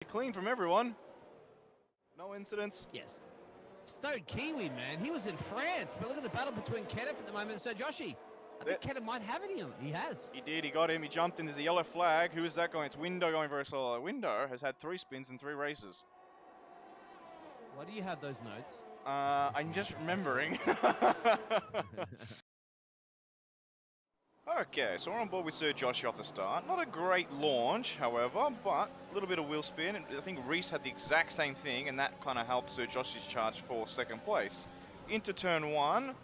Clean from everyone. No incidents. Yes. Stone Kiwi, man. He was in France, but look at the battle between Kenneth at the moment and Sir Joshi. I think Kenneth might have it in him. He has. He did. He got him. He jumped in. There's a yellow flag. Who is that going? It's Window going very slow. Window has had 3 spins in 3 races. Why do you have those notes? I'm just remembering. Okay, so we're on board with Sir Joshi off the start. Not a great launch, however, but a little bit of wheel spin. I think Reese had the exact same thing, and that kind of helped Sir Joshi's charge for 2nd place. Into turn 1,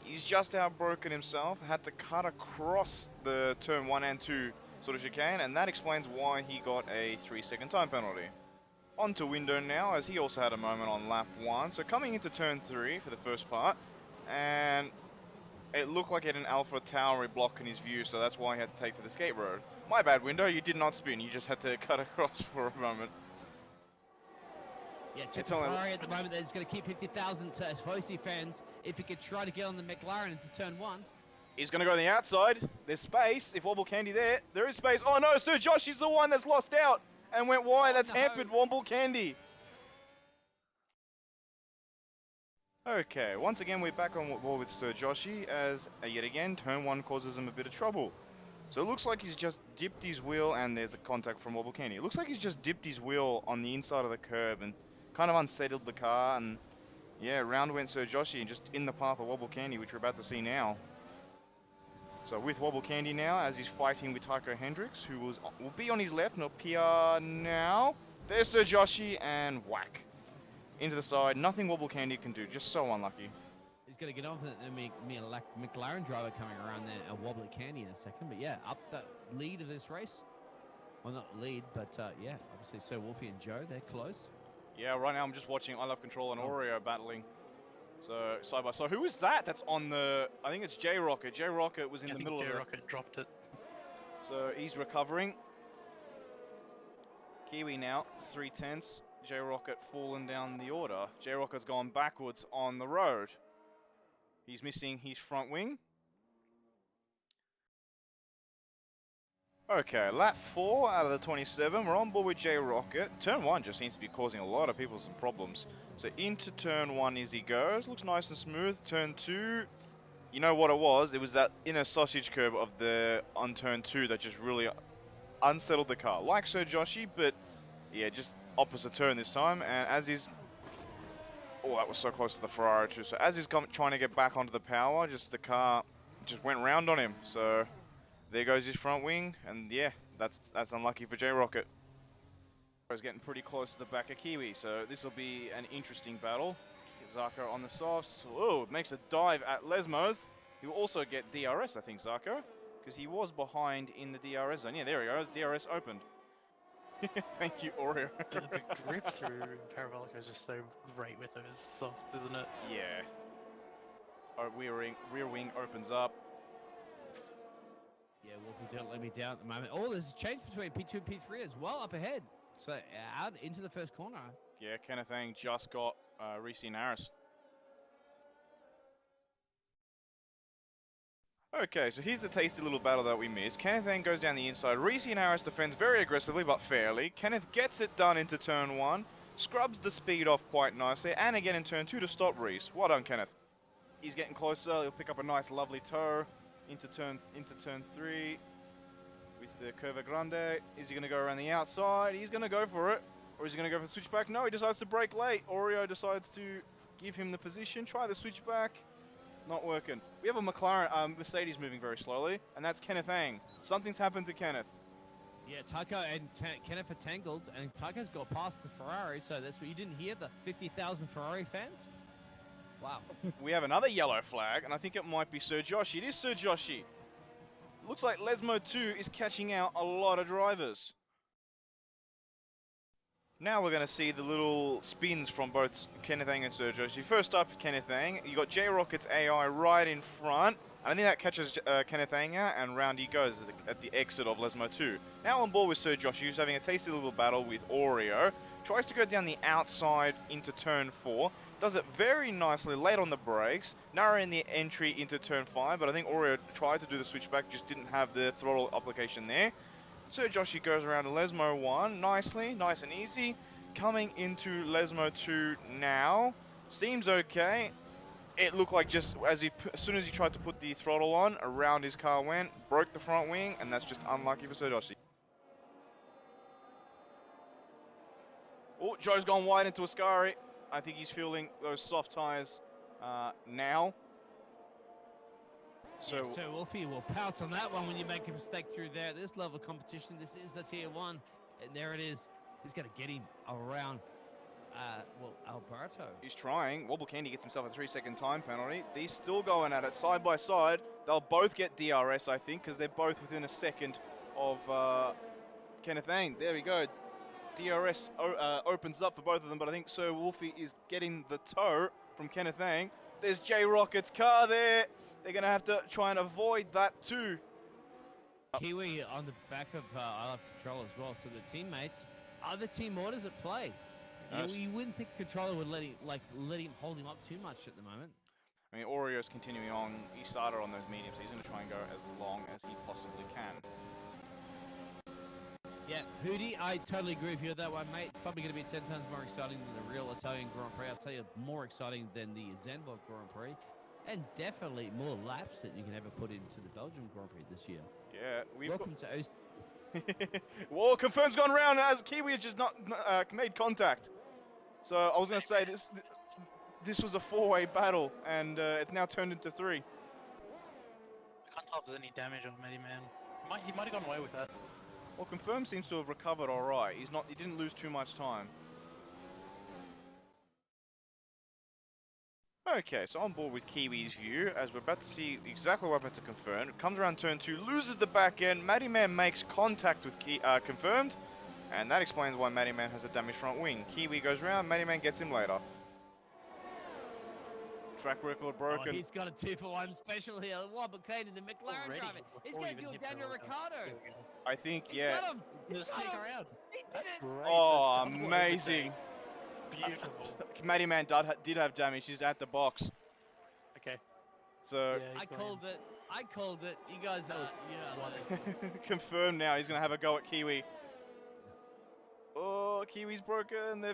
he's just outbroken himself, had to cut across the turn 1 and 2 sort of chicane, and that explains why he got a 3-second time penalty. On to Window now, as he also had a moment on lap 1. So coming into turn 3 for the first part, and it looked like he had an Alpha Towery block in his view, so that's why he had to take to the skate road. My bad, Window, you did not spin, you just had to cut across for a moment. Yeah, check the Ferrari at the moment. That's going to keep 50,000 OCE fans if he could try to get on the McLaren into turn 1. He's going to go on the outside. There's space. If Wobble Candy there is space. Oh no, Sir Josh is the one that's lost out and went wide. That's hampered Wobble Candy. Okay, once again we're back on board with Sir Joshi as, yet again, turn 1 causes him a bit of trouble. So it looks like he's just dipped his wheel, and there's a contact from Wobble Candy. It looks like he's just dipped his wheel on the inside of the curb and kind of unsettled the car, and yeah, round went Sir Joshi and just in the path of Wobble Candy, which we're about to see now. So with Wobble Candy now, as he's fighting with Tycho Hendricks, who will be on his left and appear now. There's Sir Joshi, and whack. Into the side, nothing Wobble Candy can do, just so unlucky. He's going to get on for me a McLaren driver coming around there, a Wobbly Candy in a second. But yeah, up the lead of this race. Well, not lead, but yeah, obviously Sir Wolfie and Joe, they're close. Yeah, right now I'm just watching I Love Control and Oreo battling. So, side by side. Who is that? That's on the... I think it's J-Rocket. J-Rocket was in the middle of it. J-Rocket dropped it. So, he's recovering. Kiwi now, 3/10. J-Rocket fallen down the order. J-Rocket's gone backwards on the road. He's missing his front wing. Okay, lap 4 out of the 27. We're on board with J-Rocket. Turn 1 just seems to be causing a lot of people some problems. So into turn 1 as he goes. Looks nice and smooth. Turn 2. You know what it was? It was that inner sausage curb of on turn 2 that just really unsettled the car. Like Sir Joshi, but yeah, just opposite turn this time. And as he's... Oh, that was so close to the Ferrari too. So as he's trying to get back onto the power, just the car just went round on him. So there goes his front wing, and yeah, that's unlucky for J-Rocket. He's getting pretty close to the back of Kiwi, so this will be an interesting battle. Zarko on the softs. Oh, makes a dive at Lesmos. He will also get DRS, I think, Zarko, because he was behind in the DRS zone. Yeah, there he goes. DRS opened. Thank you, Oreo. The grip through Parabolica is just so great with those softs, isn't it? Yeah. Our rear wing opens up. Yeah, Wolfie, don't let me down at the moment. Oh, there's a change between P2 and P3 as well up ahead. So out into the first corner. Yeah, Kenneth Ang just got Reese and Harris. Okay, so here's the tasty little battle that we missed. Kenneth Ang goes down the inside. Reese and Harris defends very aggressively, but fairly. Kenneth gets it done into turn 1. Scrubs the speed off quite nicely. And again in turn 2 to stop Reese. Well done, Kenneth. He's getting closer. He'll pick up a nice, lovely toe. Into turn 3 with the Curva Grande. Is he going to go around the outside? He's going to go for it. Or is he going to go for the switchback? No, he decides to brake late. Oreo decides to give him the position. Try the switchback. Not working. We have a McLaren, Mercedes moving very slowly, and that's Kenneth Ang. Something's happened to Kenneth. Yeah, Tycho and Kenneth are tangled, and Tycho's got past the Ferrari, so that's what you didn't hear, the 50,000 Ferrari fans? Wow. We have another yellow flag, and I think it might be Sir Joshi. It is Sir Joshi. Looks like Lesmo 2 is catching out a lot of drivers. Now we're going to see the little spins from both Kenneth Ang and Sir Joshi. First up, Kenneth Ang. You got J-Rocket's AI right in front. And I think that catches Kenneth Ang out, and round he goes at the exit of Lesmo 2. Now on board with Sir Joshi, who's having a tasty little battle with Oreo. Tries to go down the outside into turn 4. Does it very nicely late on the brakes. Narrowing the entry into turn 5, but I think Oreo tried to do the switchback, just didn't have the throttle application there. So Joshi goes around to Lesmo 1 nicely, nice and easy. Coming into Lesmo 2 now. Seems okay. It looked like just as soon as he tried to put the throttle on, around his car went, broke the front wing, and that's just unlucky for Sir Joshi. Oh, Joe's gone wide into Ascari. I think he's feeling those soft tyres now. So, yeah, so Wolfie will pounce on that one when you make a mistake through there. At this level of competition, this is the tier 1. And there it is. He's going to get him around, Alberto. he's trying. Wobble Candy gets himself a 3-second time penalty. They're still going at it side by side. They'll both get DRS, I think, because they're both within a second of Kenneth Ang. There we go. DRS opens up for both of them, but I think Sir Wolfie is getting the tow from Kenneth Ang. There's J-Rocket's car there. They're going to have to try and avoid that too. Kiwi on the back of I Love Control as well. So the teammates, other team orders at play. You wouldn't think controller would let him hold him up too much at the moment. I mean, Oreo's continuing on. He started on those mediums. He's going to try and go as long as he possibly can. Yeah, Hootie, I totally agree with you on that one, mate. It's probably going to be 10 times more exciting than the real Italian Grand Prix. I'll tell you, more exciting than the Zandvoort Grand Prix. And definitely more laps that you can ever put into the Belgian Grand Prix this year. Yeah, Welcome to OCE. Well, confirm's gone round as Kiwi has just not made contact. So I was going to say this was a 4-way battle, and it's now turned into 3. I can't tell if there's any damage on Matty Man. He might have gone away with that. Well, Confirm seems to have recovered all right. He didn't lose too much time. Okay, so on board with Kiwi's view, as we're about to see exactly what happened to Confirmed. Comes around turn 2, loses the back end. Matty Man makes contact with Confirmed, and that explains why Matty Man has a damaged front wing. Kiwi goes round, Matty Man gets him later. Track record broken. Oh, he's got a 2-for-1 special here. Wobble Kane in the McLaren driver. He's going to do it Daniel Ricciardo. I think, He's yeah. got him. He's got him. around. He did it. Oh, amazing. Beautiful. Matty Man did have damage. He's at the box. Okay. So Yeah, I called it. I called it. You guys are, confirmed now. He's gonna have a go at Kiwi. Oh, Kiwi's broken.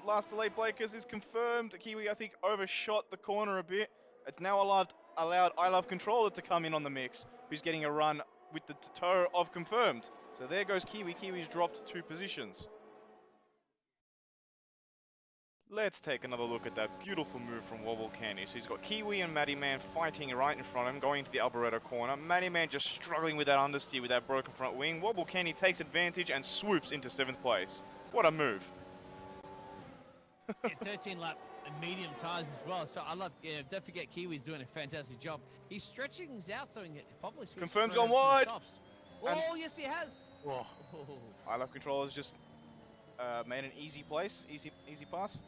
Last delay Blakers is confirmed. Kiwi, I think, overshot the corner a bit. It's now allowed I Love Controller to come in on the mix, who's getting a run with the toe of confirmed. So there goes Kiwi. Kiwi's dropped 2 positions. Let's take another look at that beautiful move from Wobble Candy. So he's got Kiwi and Matty Man fighting right in front of him, going to the Alboreto corner. Matty Man just struggling with that understeer with that broken front wing. Wobble Candy takes advantage and swoops into 7th place. What a move. 13 lap medium tires as well. So I love, don't forget Kiwi's doing a fantastic job. He's stretching things out so he can probably switch. Confirm's gone wide. Oh, yes he has. Whoa. I Love Controllers just made an easy place, easy pass.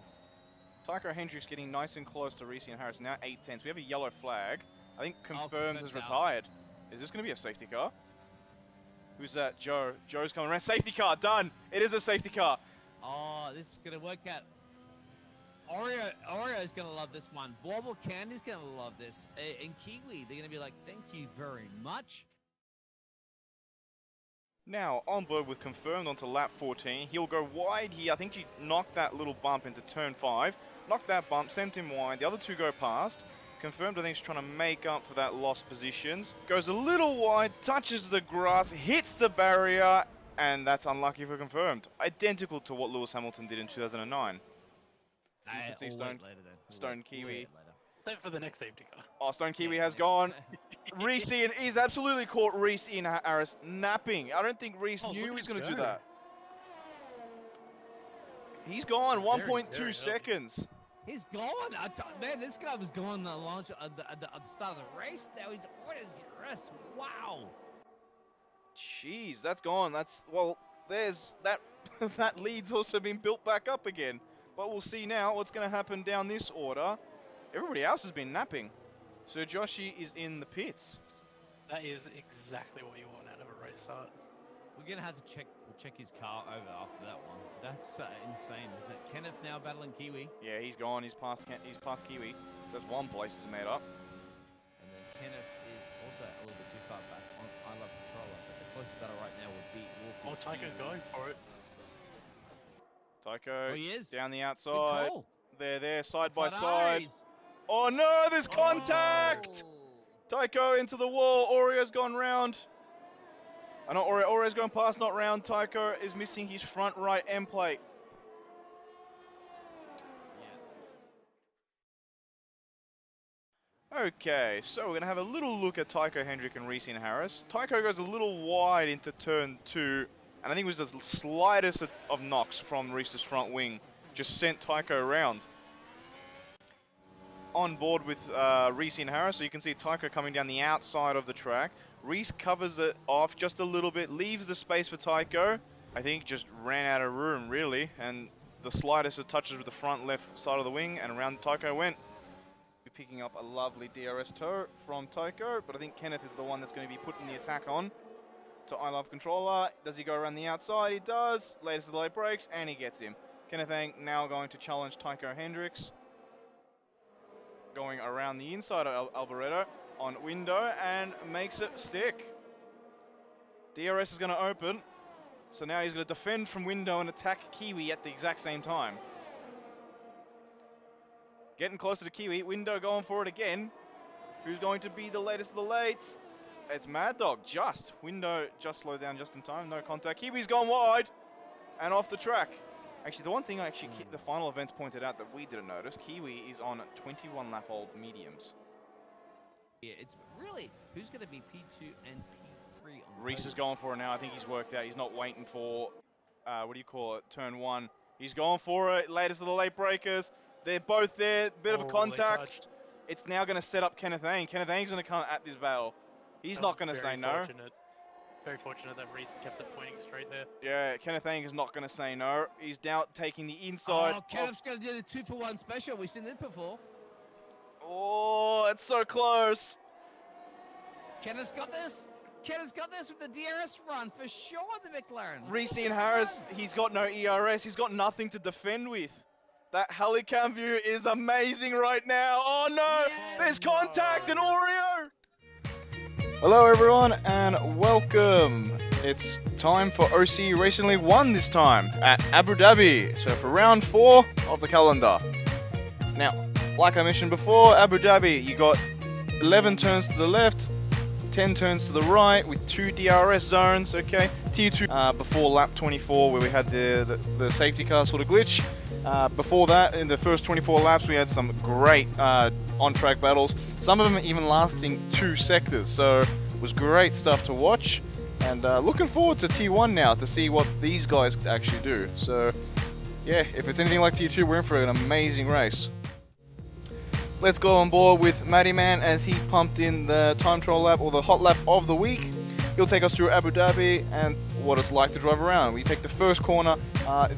Tycho Hendricks getting nice and close to Reese and Harris. Now 8 tenths. We have a yellow flag. I think Confirms is retired. Is this going to be a safety car? Who's that? Joe. Joe's coming around. Safety car. Done. It is a safety car. Oh, this is going to work out. Oreo's going to love this one. Wobble Candy's going to love this. And Kiwi, they're going to be like, thank you very much. Now, on board with Confirmed onto lap 14. He'll go wide here. I think he knocked that little bump into turn 5. Knocked that bump, sent him wide. The other 2 go past. Confirmed, I think, is trying to make up for that lost positions. Goes a little wide, touches the grass, hits the barrier, and that's unlucky for Confirmed. Identical to what Lewis Hamilton did in 2009. So you can see Stone Kiwi. Same for the next safety car. Oh, Stone Kiwi has gone. Reese and he's absolutely caught Reese in Harris napping. I don't think Reese knew he was going to do that. He's gone 1.2 seconds. He's gone. Man, this guy was going the launch at the start of the race. Now he's already in DRS. Wow. Jeez, that's gone. There's that. That lead's also been built back up again. But we'll see now what's going to happen down this order. Everybody else has been napping. So Joshi is in the pits. That is exactly what you want out of a race start. We're going to have to check his car over after that one. That's insane, isn't it? Kenneth now battling Kiwi. Yeah, he's gone. He's past Kiwi. So that's 1 place is made up. And then Kenneth is also a little bit too far back on I Love Controller, but they're close to battle right now would be Oh, Wolfie. Tycho's going for it. Tycho Oh, he is. down the Good outside. call. They're side by Flat side. eyes. Oh no, there's contact! Oh. Tycho into the wall. Oreo's gone round. Not Oreo. Oreo's gone past, not round. Tycho is missing his front right end plate. Yeah. Okay, so we're going to have a little look at Tycho, Hendrick, and Reese and Harris. Tycho goes a little wide into turn 2, and I think it was the slightest of knocks from Reese's front wing. Just sent Tycho around. On board with Reese and Harris, so you can see Tycho coming down the outside of the track. Reese covers it off just a little bit, leaves the space for Tycho. I think just ran out of room, really, and the slightest of touches with the front left side of the wing, and around Tycho went. Picking up a lovely DRS toe from Tycho, but I think Kenneth is the one that's going to be putting the attack on to I Love Controller. Does he go around the outside? He does. Latest of the late breaks, and he gets him. Kenneth Ang now going to challenge Tycho Hendricks. Going around the inside of Alboreto on window and makes it stick. DRS is going to open, so now he's going to defend from window and attack Kiwi at the exact same time. Getting closer to Kiwi. Window going for it again. Who's going to be the latest of the lates? It's Mad Dog. Just. Window just slowed down just in time. No contact. Kiwi's gone wide and off the track. Actually, the one thing the final events pointed out that we didn't notice, Kiwi is on 21 lap old mediums. Yeah, it's really who's going to be P2 and P3 on Reese is going for it now. I think he's worked out. He's not waiting for, turn 1. He's going for it. Latest of the late breakers. They're both there. Bit of a contact. It's now going to set up Kenneth Ang. Kenneth Ang's going to come at this battle. He's not going to say no. Very fortunate that Reese kept it pointing straight there. Yeah, Kenneth Ang is not going to say no. He's now taking the inside. Oh, Kenneth's going to do the 2-for-1 special. We've seen it before. Oh, it's so close. Kenneth's got this. Kenneth's got this with the DRS run for sure on the McLaren. Reese and Harris, he's got no ERS. He's got nothing to defend with. That helicam view is amazing right now. Oh no, there's contact and Oreo. Hello everyone and welcome. It's time for OCE Racing League 1 this time at Abu Dhabi. So for round 4 of the calendar. Now, like I mentioned before, Abu Dhabi, you got 11 turns to the left, 10 turns to the right with 2 DRS zones, okay? Tier 2 before lap 24 where we had the safety car sort of glitch. Before that, in the first 24 laps, we had some great on-track battles. Some of them even lasting 2 sectors, so it was great stuff to watch. And looking forward to T1 now to see what these guys actually do. So, yeah, if it's anything like T2, we're in for an amazing race. Let's go on board with Matty Man as he pumped in the time trial lap or the hot lap of the week. He'll take us through Abu Dhabi and what it's like to drive around. We take the first corner,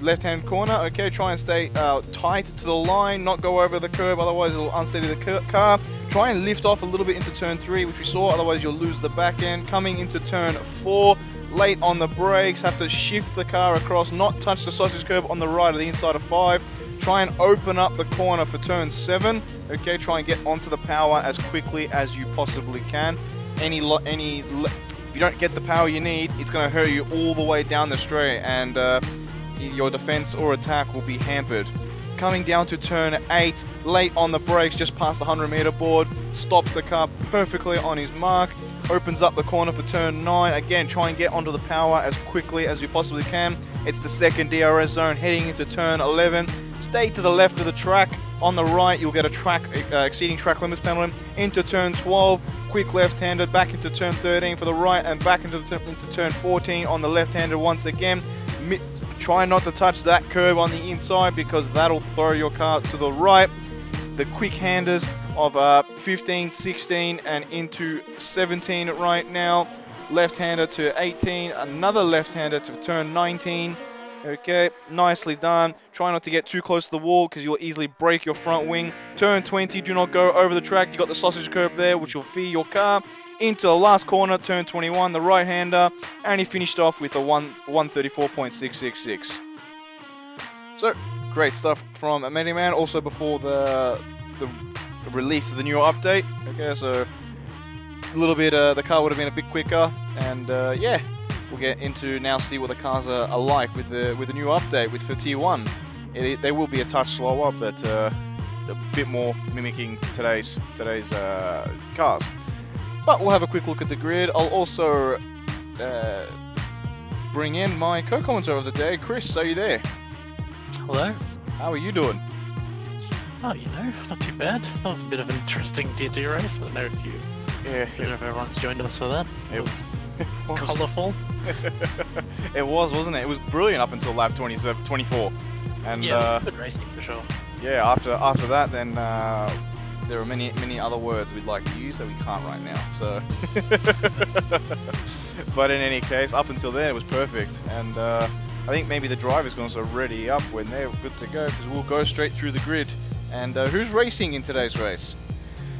left-hand corner. Okay, try and stay tight to the line, not go over the curb, otherwise it'll unsteady the car. Try and lift off a little bit into turn 3, which we saw, otherwise you'll lose the back end. Coming into turn 4, late on the brakes, have to shift the car across, not touch the sausage curb on the right or the inside of 5. Try and open up the corner for turn 7. Okay, try and get onto the power as quickly as you possibly can. If you don't get the power you need, it's going to hurt you all the way down the straight, and your defense or attack will be hampered. Coming down to turn 8, late on the brakes, just past the 100-meter board, stops the car perfectly on his mark, opens up the corner for turn 9. Again, try and get onto the power as quickly as you possibly can. It's the second DRS zone heading into turn 11. Stay to the left of the track. On the right, you'll get a exceeding track limits penalty. Into turn 12, quick left-handed, back into turn 13 for the right, and back into turn 14 on the left-handed once again. Try not to touch that curb on the inside because that'll throw your car to the right. The quick handers of 15, 16, and into 17 right now. Left-hander to 18, another left-hander to turn 19. Okay, nicely done. Try not to get too close to the wall because you'll easily break your front wing. Turn 20, do not go over the track. You got the sausage curb there, which will feed your car. Into the last corner, turn 21, the right-hander, and he finished off with a 134.666. So, great stuff from Matty Man. Also before the release of the newer update. Okay, so a little bit, the car would have been a bit quicker, and yeah, we'll get into now see what the cars are like with the new update for Tier 1. They will be a touch slower, but a bit more mimicking today's cars. But we'll have a quick look at the grid. I'll also bring in my co-commentator of the day, Chris. Are you there? Hello. How are you doing? Oh, you know, not too bad. That was a bit of an interesting Tier 2 race. I don't know if you, Yeah, I don't know if everyone's joined us for that. It was was. colourful. It was, wasn't it? It was brilliant up until lap 24. And Yeah, it was good racing for sure. yeah, after that, then there are many other words we'd like to use that we can't right now. So, but in any case, up until then, it was perfect. And I think maybe the driver's going to ready up when they're good to go, because we'll go straight through the grid. And who's racing in today's race?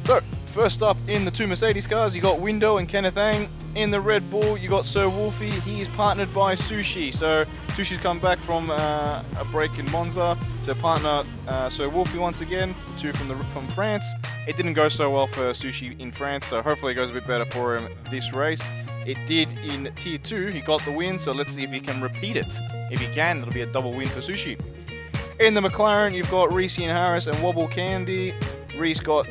So, first up in the two Mercedes cars, you got Windo and Kenneth Ang. In the Red Bull, you got Sir Wolfie. He is partnered by Sushi. So, Sushi's come back from a break in Monza to partner Sir Wolfie once again, two from France. It didn't go so well for Sushi in France, so hopefully it goes a bit better for him this race. It did in Tier 2, he got the win, so let's see if he can repeat it. If he can, it'll be a double win for Sushi. In the McLaren, you've got Reese and Harris and Wobble Candy. Reese got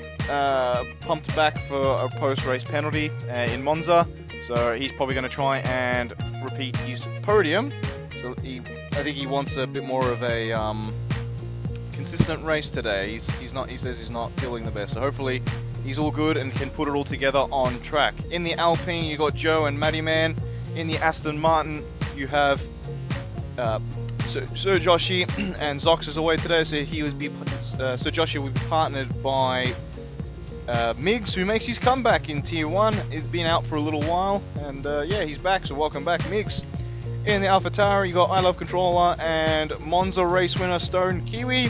pumped back for a post-race penalty in Monza, so he's probably going to try and repeat his podium. So I think he wants a bit more of a consistent race today. He says he's not feeling the best, so hopefully he's all good and can put it all together on track. In the Alpine, you got Joe and Matty Man. In the Aston Martin, you have Sir Joshi and Zox is away today, so Sir Joshi will be partnered by Miggs, who makes his comeback in Tier 1. He's been out for a little while, and yeah, he's back, so welcome back, Miggs. In the AlphaTauri, you got I Love Controller and Monza race winner Stone Kiwi.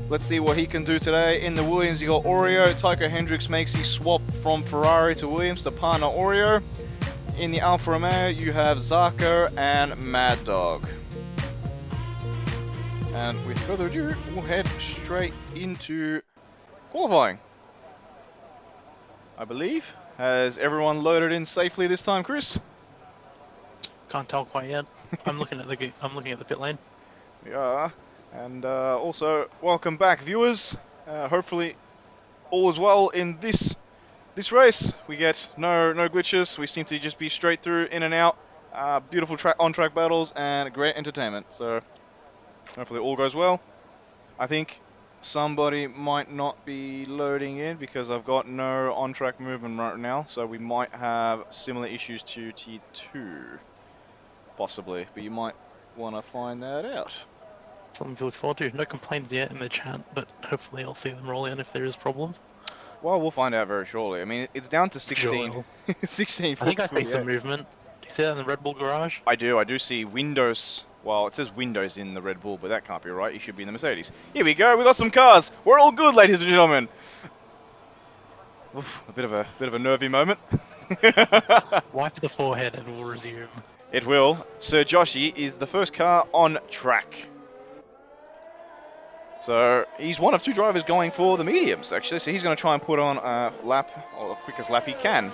Let's see what he can do today. In the Williams, you got Oreo. Tycho Hendricks makes his swap from Ferrari to Williams to partner Oreo. In the Alfa Romeo, you have Zarko and Mad Dog. And with further ado, we'll head straight into qualifying. I believe. Has everyone loaded in safely this time, Chris? Can't tell quite yet. I'm looking at the pit lane. We are. And also, welcome back, viewers. Hopefully, all is well in this race. We get no glitches. We seem to just be straight through, in and out. Beautiful on-track battles and great entertainment. So, hopefully, all goes well. I think somebody might not be loading in because I've got no on-track movement right now. So we might have similar issues to T2, possibly. But you might want to find that out. Something to look forward to. No complaints yet in the chat, but hopefully I'll see them roll in if there is problems. Well, we'll find out very shortly. I mean, it's down to 16. Sure. 16. I think I see some movement. Do you see that in the Red Bull garage? I do see Windows. Well, it says Windows in the Red Bull, but that can't be right. You should be in the Mercedes. Here we go. We got some cars. We're all good, ladies and gentlemen. Oof, a bit of a nervy moment. Wipe the forehead and we'll resume. It will. Sir Joshi is the first car on track. So he's one of two drivers going for the mediums, actually. So he's going to try and put on a lap, or the quickest lap he can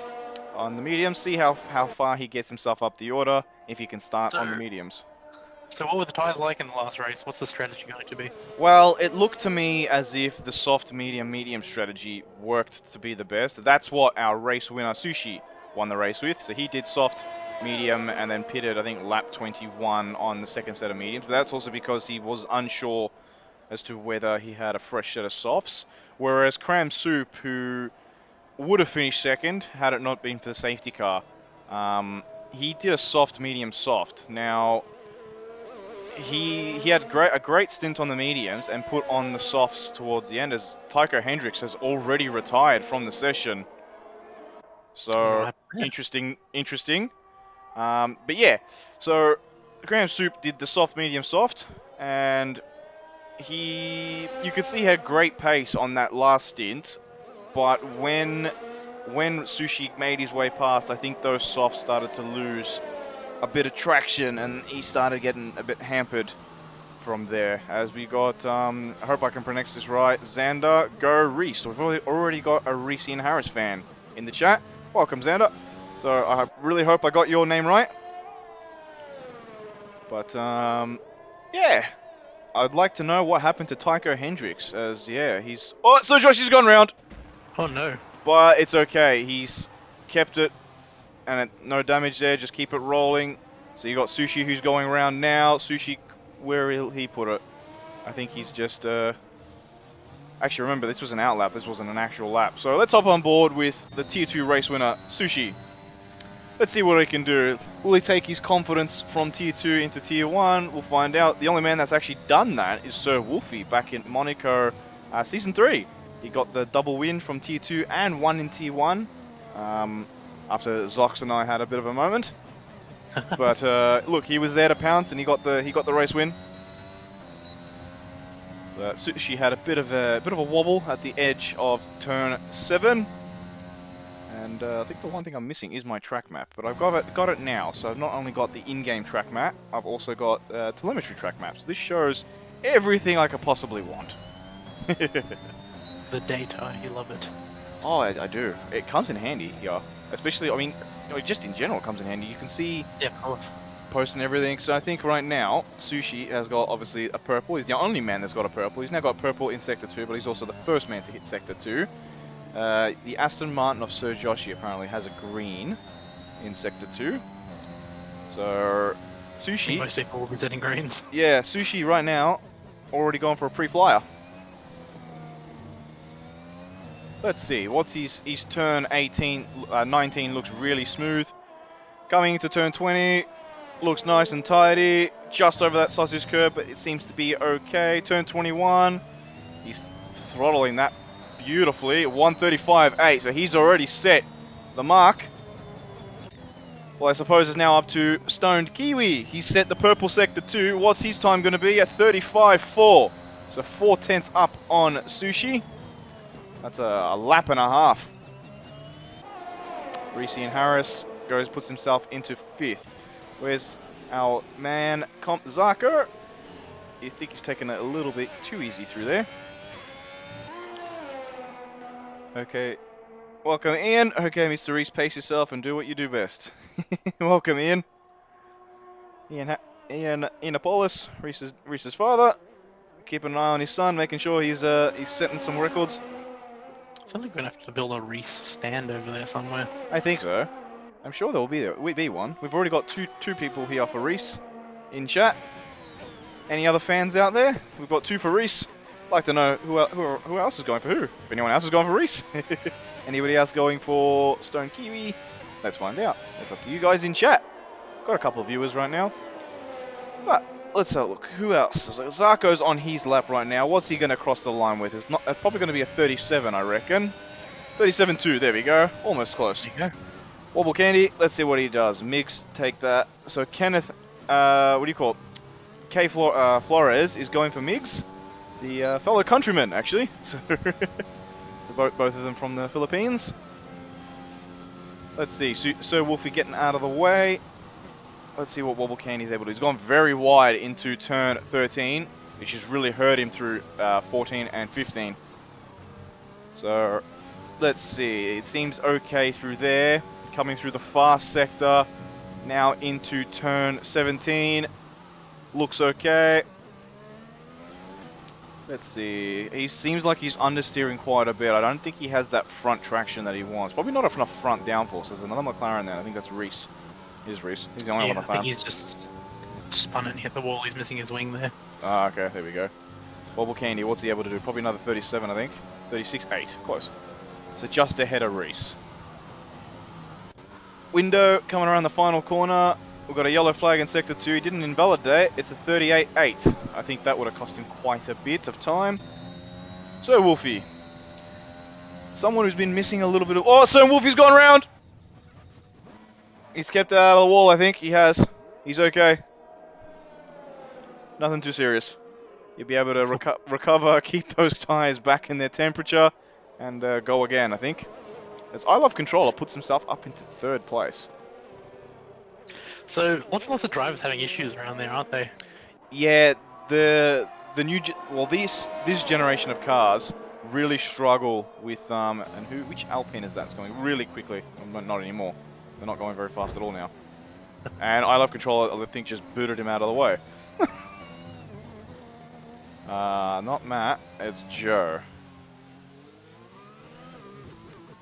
on the mediums. See how far he gets himself up the order if he can start on the mediums. So what were the tyres like in the last race? What's the strategy going to be? Well, it looked to me as if the soft, medium strategy worked to be the best. That's what our race winner, Sushi, won the race with. So he did soft, medium, and then pitted, I think, lap 21 on the second set of mediums. But that's also because he was unsure as to whether he had a fresh set of softs. Whereas Cram Soup, who would have finished second had it not been for the safety car, he did a soft, medium, soft. Now, he had a great stint on the mediums and put on the softs towards the end, as Tycho Hendricks has already retired from the session. So, interesting. But yeah, so Graham Soup did the soft, medium, soft, and you could see he had great pace on that last stint, but when Sushi made his way past, I think those softs started to lose a bit of traction, and he started getting a bit hampered from there. As we got, I hope I can pronounce this right, Xander Go Reese. So we've already got a Reese and Harris fan in the chat. Welcome, Xander. So I really hope I got your name right. But, yeah. I'd like to know what happened to Tycho Hendricks, as, yeah, he's... Oh, so Joshy's gone round! Oh no. But it's okay, he's kept it, and no damage there, just keep it rolling. So you got Sushi who's going around now. Sushi, where will he put it? I think he's just, Actually, remember, this was an out lap, this wasn't an actual lap. So let's hop on board with the Tier 2 race winner, Sushi. Let's see what he can do. Will he take his confidence from Tier 2 into Tier 1? We'll find out. The only man that's actually done that is Sir Wolfie back in Monaco Season 3. He got the double win from Tier 2 and won in Tier 1. After Zox and I had a bit of a moment. But look, he was there to pounce and he got the race win. She had a bit of a wobble at the edge of turn 7. And I think the one thing I'm missing is my track map, but I've got it now. So I've not only got the in-game track map, I've also got telemetry track maps. This shows everything I could possibly want. The data, you love it. Oh, I do. It comes in handy, yeah. Especially, I mean, just in general, it comes in handy. You can see Yeah, of course. posts and everything. So I think right now, Sushi has got obviously a purple. He's the only man that's got a purple. He's now got purple in Sector 2, but he's also the first man to hit Sector 2. The Aston Martin of Sir Joshi apparently has a green in Sector 2. So, I Sushi... think most people will be setting greens. Yeah, Sushi right now, already gone for a pre-flyer. Let's see, what's his turn 19 looks really smooth. Coming into turn 20, looks nice and tidy. Just over that sausage curb, but it seems to be okay. Turn 21, he's throttling that beautifully. 135.8, so he's already set the mark. Well, I suppose it's now up to Stoned Kiwi. He's set the purple Sector 2. What's his time going to be? At 35.4. So 4/10 up on Sushi. That's a lap and a half. Reese and Harris puts himself into 5th. Where's our man, Comp Zarko? You think he's taken it a little bit too easy through there. Okay. Welcome, Ian. Okay, Mr. Reese, pace yourself and do what you do best. Welcome, Ian. Ian Inapolis, Reese's father. Keeping an eye on his son, making sure he's setting some records. Sounds like we're gonna have to build a Reese stand over there somewhere. I think so. I'm sure there will be one. We've already got two people here for Reese in chat. Any other fans out there? We've got 2 for Reese. I'd like to know who else is going for who. If anyone else is going for Reese. Anybody else going for Stone Kiwi? Let's find out. It's up to you guys in chat. Got a couple of viewers right now. But let's have a look. Who else? So Zarko's on his lap right now. What's he going to cross the line with? It's probably going to be a 37, I reckon. 37.2. There we go. Almost close. There you go. Wobble Candy. Let's see what he does. Migs, take that. So Kenneth, what do you call it? K. Flores is going for Migs. The fellow countryman, actually. So both of them from the Philippines. Let's see. Sir Wolfie getting out of the way. Let's see what Wobble Candy's able to do. He's gone very wide into turn 13, which has really hurt him through 14 and 15. So, let's see. It seems okay through there. Coming through the fast sector. Now into turn 17. Looks okay. Let's see. He seems like he's understeering quite a bit. I don't think he has that front traction that he wants. Probably not enough front downforce. There's another McLaren there. I think that's Reese. Here's Reese. He's the only one I I think found. he's just spun it and hit the wall. He's missing his wing there. Ah, okay. There we go. Wobble Candy. What's he able to do? Probably another 37, I think. 36.8. Close. So just ahead of Reese. Window coming around the final corner. We've got a yellow flag in Sector 2. He didn't invalidate. It's a 38.8. I think that would have cost him quite a bit of time. So, Wolfie. Someone who's been missing a little bit of... Oh, so Wolfie's gone round! He's kept it out of the wall, I think. He has. He's okay. Nothing too serious. You'll be able to recover, keep those tyres back in their temperature, and go again, I think. As I Love Controller puts himself up into 3rd place. So lots and lots of drivers having issues around there, aren't they? Yeah, the new this generation of cars really struggle with which Alpine is that? It's going really quickly. Not anymore. They're not going very fast at all now. And I Love Control, I think, just booted him out of the way. Not Matt, it's Joe.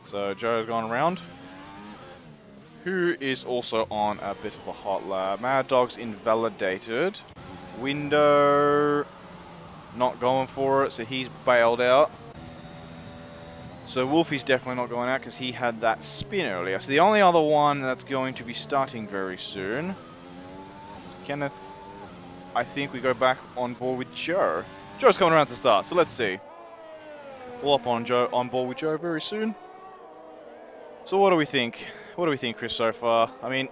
So Joe's gone around. Who is also on a bit of a hot lap. Mad Dog's invalidated. Window not going for it, so he's bailed out. So Wolfie's definitely not going out because he had that spin earlier. So the only other one that's going to be starting very soon, Kenneth, I think we go back on board with Joe. Joe's coming around to start, so let's see. We'll up on board with Joe very soon. So what do we think? What do we think, Chris, so far? I mean,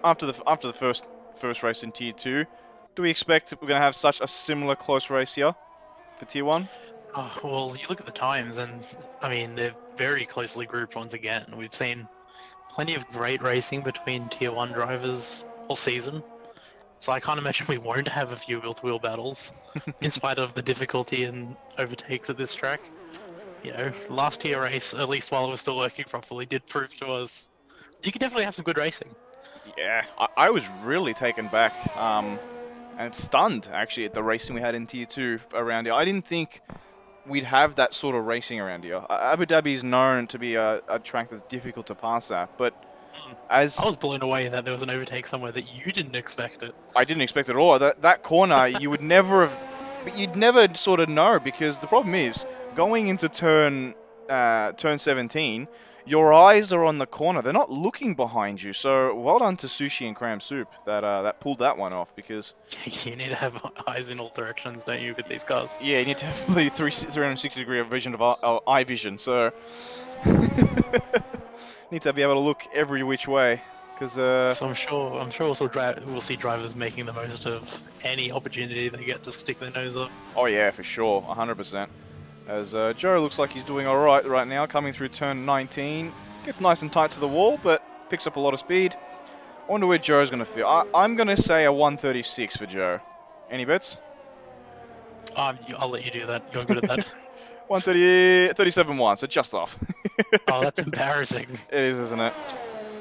after the first race in Tier 2, do we expect we're going to have such a similar close race here for Tier 1? Oh, well, you look at the times, and I mean, they're very closely grouped once again. We've seen plenty of great racing between Tier 1 drivers all season. So I can't imagine we won't have a few wheel-to-wheel battles, in spite of the difficulty and overtakes at this track. You know, last tier race, at least while it was still working properly, did prove to us you can definitely have some good racing. Yeah, I was really taken back and stunned, actually, at the racing we had in Tier 2 around here. I didn't think we'd have that sort of racing around here. Abu Dhabi is known to be a track that's difficult to pass at, but I was blown away that there was an overtake somewhere that you didn't expect it. I didn't expect it at all. That corner, you would never have, but you'd never sort of know, because the problem is going into turn 17, your eyes are on the corner. They're not looking behind you. So well done to Sushi and Cram Soup that pulled that one off, because You need to have eyes in all directions, don't you, with these cars? yeah, you need to have the 360-degree vision of eye vision. So need to be able to look every which way, because So I'm sure we'll see drivers making the most of any opportunity they get to stick their nose up. oh yeah, for sure, 100%. As Joe looks like he's doing alright right now, coming through turn 19. Gets nice and tight to the wall, but picks up a lot of speed. I wonder where Joe's going to feel. I'm going to say a 136 for Joe. Any bets? I'll let you do that. You're good at that. 37.1, so just off. Oh, that's embarrassing. It is, isn't it?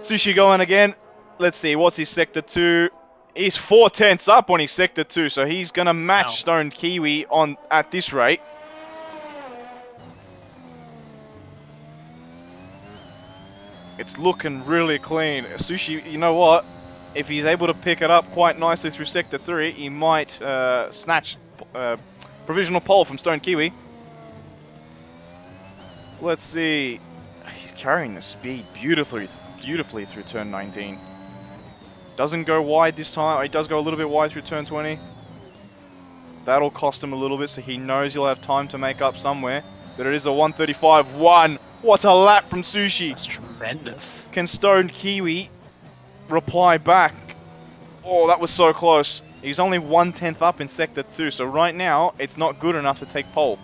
Sushi going again. Let's see, what's his Sector 2? He's 4/10 up on his Sector 2, so he's going to match Wow. Stone Kiwi at this rate. It's looking really clean. Sushi, you know what? If he's able to pick it up quite nicely through Sector 3, he might snatch provisional pole from Stone Kiwi. Let's see. He's carrying the speed beautifully through turn 19. Doesn't go wide this time. He does go a little bit wide through turn 20. That'll cost him a little bit, so he knows he'll have time to make up somewhere. But it is a 135.1. What a lap from Sushi. That's tremendous. Can Stone Kiwi reply back? Oh, that was so close. He's only 1/10 up in Sector 2, so right now it's not good enough to take pole.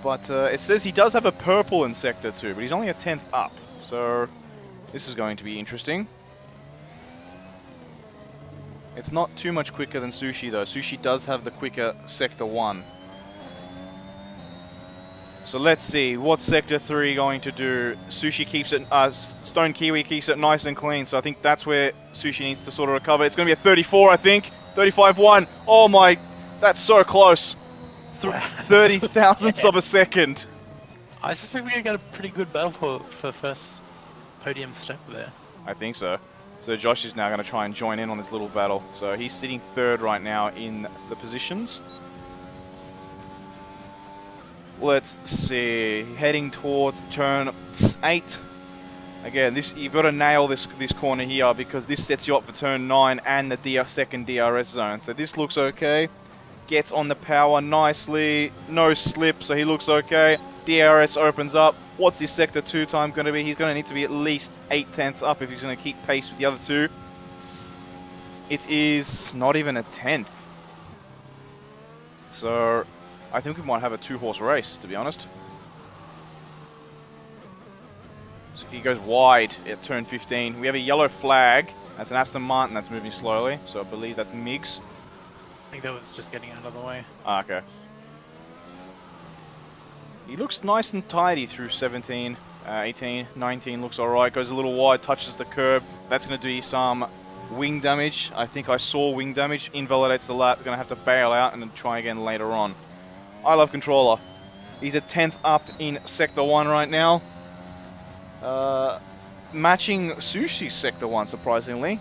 But it says he does have a purple in Sector 2, but he's only a 10th up. So this is going to be interesting. It's not too much quicker than Sushi though. Sushi does have the quicker Sector 1. So let's see, what's Sector 3 going to do? Sushi keeps it, Stone Kiwi keeps it nice and clean, so I think that's where Sushi needs to sort of recover. It's going to be a 34, I think. 35.1. Oh my, that's so close. 30 thousandths of a second. I suspect we're going to get a pretty good battle for first podium step there. I think so. So Josh is now going to try and join in on this little battle. So he's sitting third right now in the positions. Let's see, heading towards turn 8. Again, you've got to nail this corner here, because this sets you up for turn 9 and the second DRS zone. So this looks okay. Gets on the power nicely, no slip, so he looks okay. DRS opens up. What's his Sector 2 time going to be? He's going to need to be at least 8/10 up if he's going to keep pace with the other two. It is not even a 10th. So I think we might have a 2-horse race, to be honest. So he goes wide at turn 15. We have a yellow flag. That's an Aston Martin that's moving slowly, so I believe that's Migs. I think that was just getting out of the way. Ah, okay. He looks nice and tidy through 17. 18, 19 looks alright. Goes a little wide, touches the curb. That's going to do some wing damage. I think I saw wing damage. Invalidates the lap. Going to have to bail out and then try again later on. I love controller. He's a 10th up in Sector 1 right now. Matching Sushi's Sector 1, surprisingly.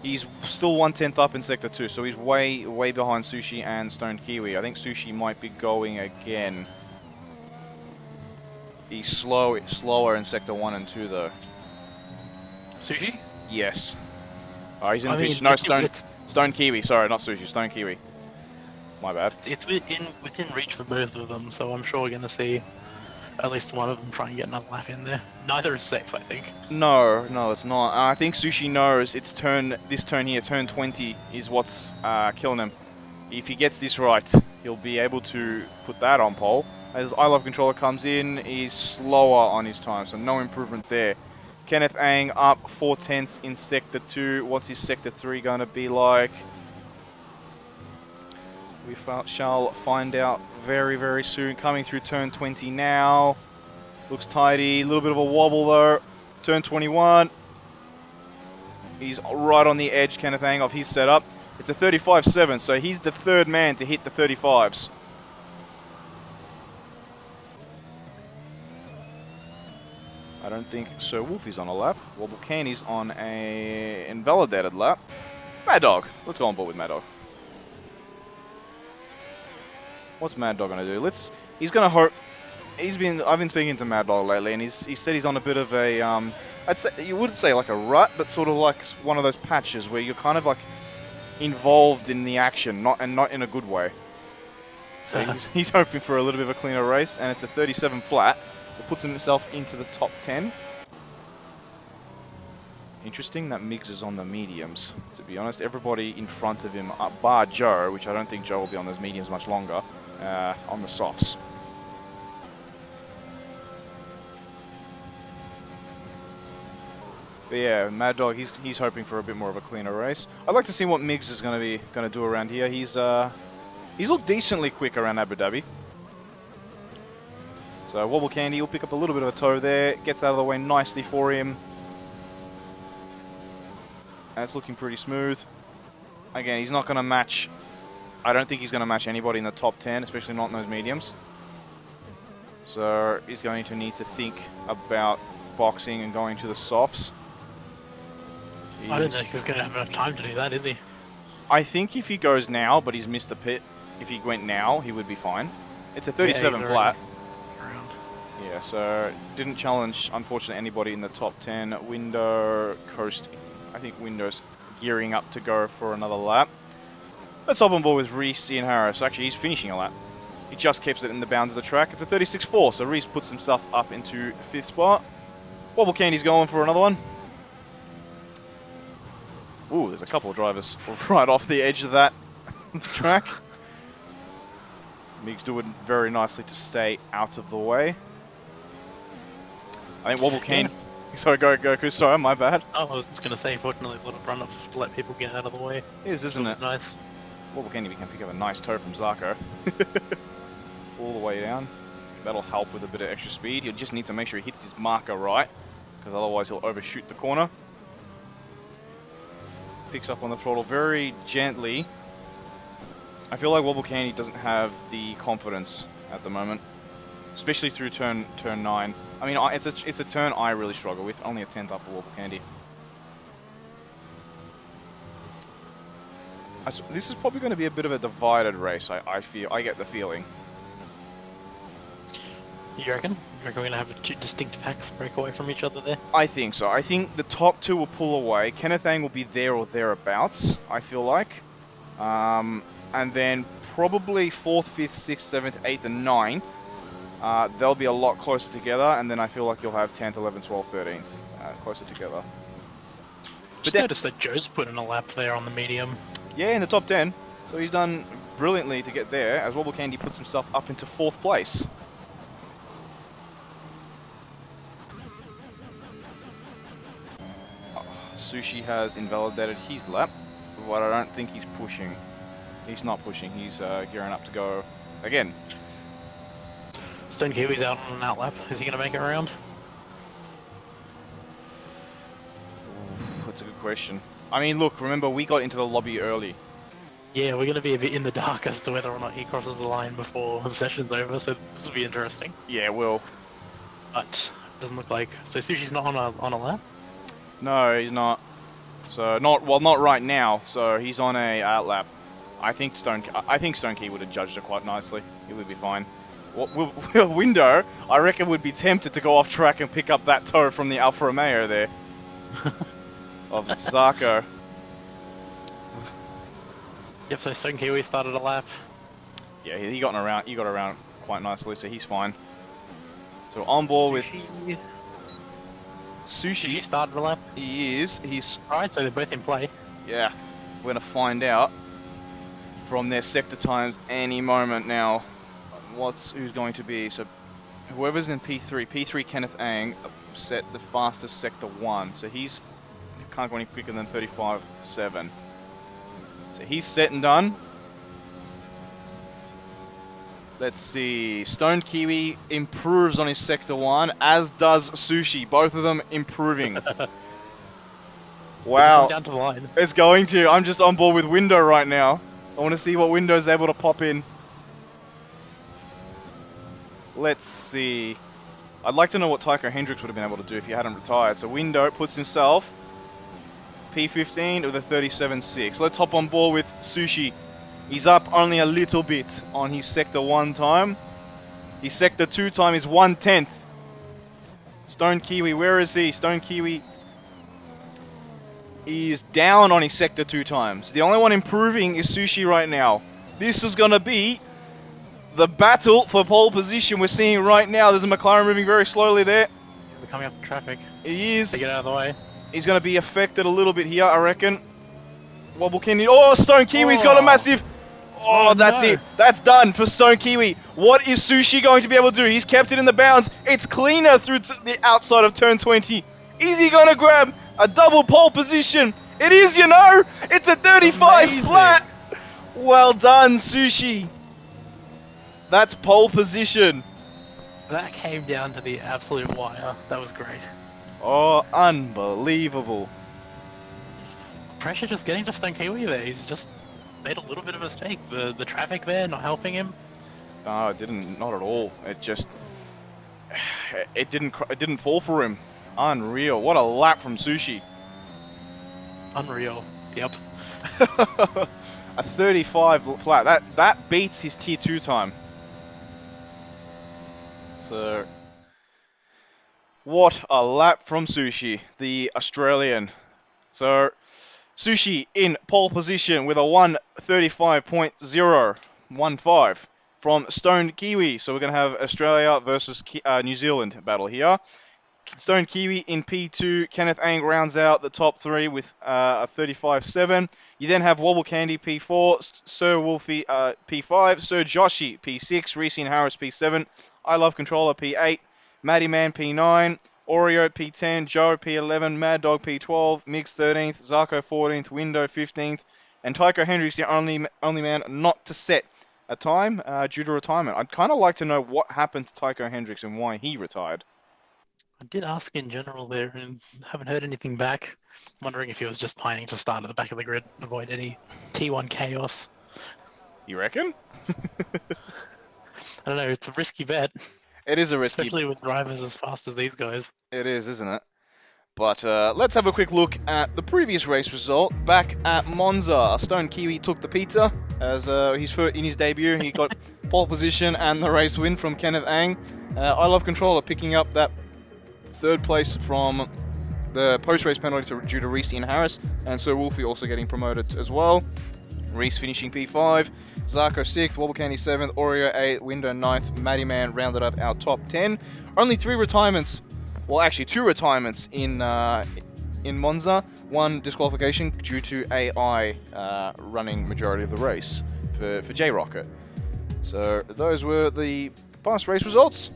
He's still 1/10 up in Sector 2, so he's way behind Sushi and Stone Kiwi. I think Sushi might be going again. He's slower in Sector 1 and 2, though. Sushi? Yes. Oh, he's in the I pitch. mean, No, Stone Kiwi. Sorry, not Sushi. Stone Kiwi. My bad. It's within reach for both of them, so I'm sure we're going to see at least one of them try and get another lap in there. Neither is safe, I think. No, it's not. I think Sushi knows it's this turn here, turn 20, is what's killing him. If he gets this right, he'll be able to put that on pole. As I Love Controller comes in, he's slower on his time, so no improvement there. Kenneth Ang up 4/10 in Sector 2. What's his Sector 3 going to be like? We shall find out very soon. Coming through turn 20 now. Looks tidy. A little bit of a wobble though. Turn 21. He's right on the edge, Kenneth Ang, of his setup. It's a 35.7, so he's the third man to hit the 35s. I don't think Sir Wolf is on a lap. Wobble Candy's on a invalidated lap. Mad Dog. Let's go on board with Mad Dog. What's Mad Dog gonna do? He's gonna hope. I've been speaking to Mad Dog lately, and he said he's on a bit of a I'd say you wouldn't say like a rut, but sort of like one of those patches where you're kind of like involved in the action, not in a good way. So he's hoping for a little bit of a cleaner race, and it's a 37 flat. It puts himself into the top 10. Interesting that Miggs is on the mediums. To be honest, everybody in front of him, bar Joe, which I don't think Joe will be on those mediums much longer, on the softs. But yeah, Mad Dog, he's hoping for a bit more of a cleaner race. I'd like to see what Miggs is going to do around here. He's looked decently quick around Abu Dhabi. So Wobble Candy will pick up a little bit of a toe there, gets out of the way nicely for him. And it's looking pretty smooth. Again, he's not going to match. I don't think he's going to match anybody in the top 10, especially not in those mediums. So he's going to need to think about boxing and going to the softs. I don't know if he's going to have enough time to do that, is he? I think if he goes now, but he's missed the pit, if he went now, he would be fine. It's a 37 flat. Yeah, so didn't challenge, unfortunately, anybody in the top 10. Window, Coast, I think Window's gearing up to go for another lap. Let's hop on board with Reese Ian Harris. Actually, he's finishing a lap. He just keeps it in the bounds of the track. It's a 36.4, so Reese puts himself up into 5th spot. Wobble Candy's going for another one. Ooh, there's a couple of drivers right off the edge of that track. Miggs doing very nicely to stay out of the way. I think Wobble Candy... Yeah. Sorry, go, Chris. Sorry, my bad. Oh, I was just going to say, fortunately, a lot of run-off to let people get out of the way. It is, isn't it? It's nice. Wobble Candy can pick up a nice toe from Zarko. All the way down. That'll help with a bit of extra speed. He'll just need to make sure he hits his marker right, because otherwise he'll overshoot the corner. Picks up on the throttle very gently. I feel like Wobble Candy doesn't have the confidence at the moment, especially through turn 9. I mean, it's a turn I really struggle with. Only a 10th up for Wobble Candy. This is probably going to be a bit of a divided race. I get the feeling. You reckon? You reckon we're going to have two distinct packs break away from each other there? I think so. I think the top two will pull away. Kenneth Ang will be there or thereabouts, I feel like. And then probably 4th, 5th, 6th, 7th, 8th, and 9th. They'll be a lot closer together, and then I feel like you'll have 10th, 11th, 12th, 13th closer together. Just noticed that Joe's put in a lap there on the medium. Yeah, in the top 10. So he's done brilliantly to get there, as Wobble Candy puts himself up into 4th place. Sushi has invalidated his lap, but I don't think he's pushing. He's not pushing, he's gearing up to go again. Stone Kiwi's out on an outlap. Is he going to make it around? That's a good question. I mean, look, remember, we got into the lobby early. Yeah, we're going to be a bit in the dark as to whether or not he crosses the line before the session's over, so this will be interesting. Yeah, well. But doesn't look like... So Sushi's not on a lap? No, he's not. So, not right now. So, he's on a outlap. I think Stone Key would have judged it quite nicely. He would be fine. Window, I reckon, would be tempted to go off track and pick up that toe from the Alfa Romeo there. Of Zarko. Yep, so Stone Kiwi started a lap. Yeah, he got around quite nicely, so he's fine. So on board with Sushi Sushi. started a lap. He is. He's Alright, so they're both in play. yeah. We're gonna find out from their sector times any moment now. Who's going to be? So whoever's in P3 Kenneth Ang set the fastest sector 1. So he can't go any quicker than 35.7. So he's set and done. Let's see. Stone Kiwi improves on his sector 1, as does Sushi. Both of them improving. Wow. Down to the line. It's going to. I'm just on board with Window right now. I want to see what Window's able to pop in. Let's see. I'd like to know what Tycho Hendricks would have been able to do if he hadn't retired. So Window puts himself P15 with a 37.6. Let's hop on board with Sushi. He's up only a little bit on his sector 1 time. His sector 2 time is 1/10. Stone Kiwi, where is he? Stone Kiwi is down on his sector 2 times. The only one improving is Sushi right now. This is going to be the battle for pole position we're seeing right now. There's a McLaren moving very slowly there. They're coming up the traffic. He is. They get out of the way. He's going to be affected a little bit here, I reckon. Wobble Kennedy. Oh, Stone Kiwi's got a massive... Oh, that's it. That's done for Stone Kiwi. What is Sushi going to be able to do? He's kept it in the bounds. It's cleaner through the outside of turn 20. Is he going to grab a double pole position? It is, you know. It's a 35 Amazing. flat. Well done, Sushi. That's pole position. That came down to the absolute wire. That was great. Oh, unbelievable. Pressure just getting to Stone Kiwi there. He's just made a little bit of a mistake. The traffic there not helping him. No, it didn't. Not at all. It just... It didn't fall for him. Unreal. What a lap from Sushi. Unreal. Yep. A 35 flat. That beats his tier 2 time. So, what a lap from Sushi, the Australian. So, Sushi in pole position with a 1:35.015 from Stone Kiwi. So we're going to have Australia versus New Zealand battle here. Stone Kiwi in P2. Kenneth Ang rounds out the top 3 with a 35.7. You then have Wobble Candy P4, Sir Wolfie P5, Sir Joshi P6, Reese and Harris P7, I Love Controller P8, Matty Man P9, Oreo P10, Joe P11, Mad Dog P12, Mix 13th, Zarko 14th, Window 15th, and Tycho Hendricks the only man not to set a time due to retirement. I'd kind of like to know what happened to Tycho Hendricks and why he retired. I did ask in general there and haven't heard anything back. I'm wondering if he was just planning to start at the back of the grid, avoid any T1 chaos. You reckon? I don't know, it's a risky bet. It is a risky... Especially with drivers as fast as these guys. It is, isn't it? But let's have a quick look at the previous race result. Back at Monza, Stone Kiwi took the pizza as in his debut. He got pole position and the race win from Kenneth Ang. I Love Controller picking up that 3rd place from the post-race penalty due to Reese and Harris, and Sir Wolfie also getting promoted as well. Reese finishing P5, Zarko 6th, Wobble Candy 7th, Oreo 8th, Window 9th, Matty Man rounded up our top 10. Only 3 retirements, well actually 2 retirements in Monza, 1 disqualification due to AI running majority of the race for J-Rocket. So those were the past race results.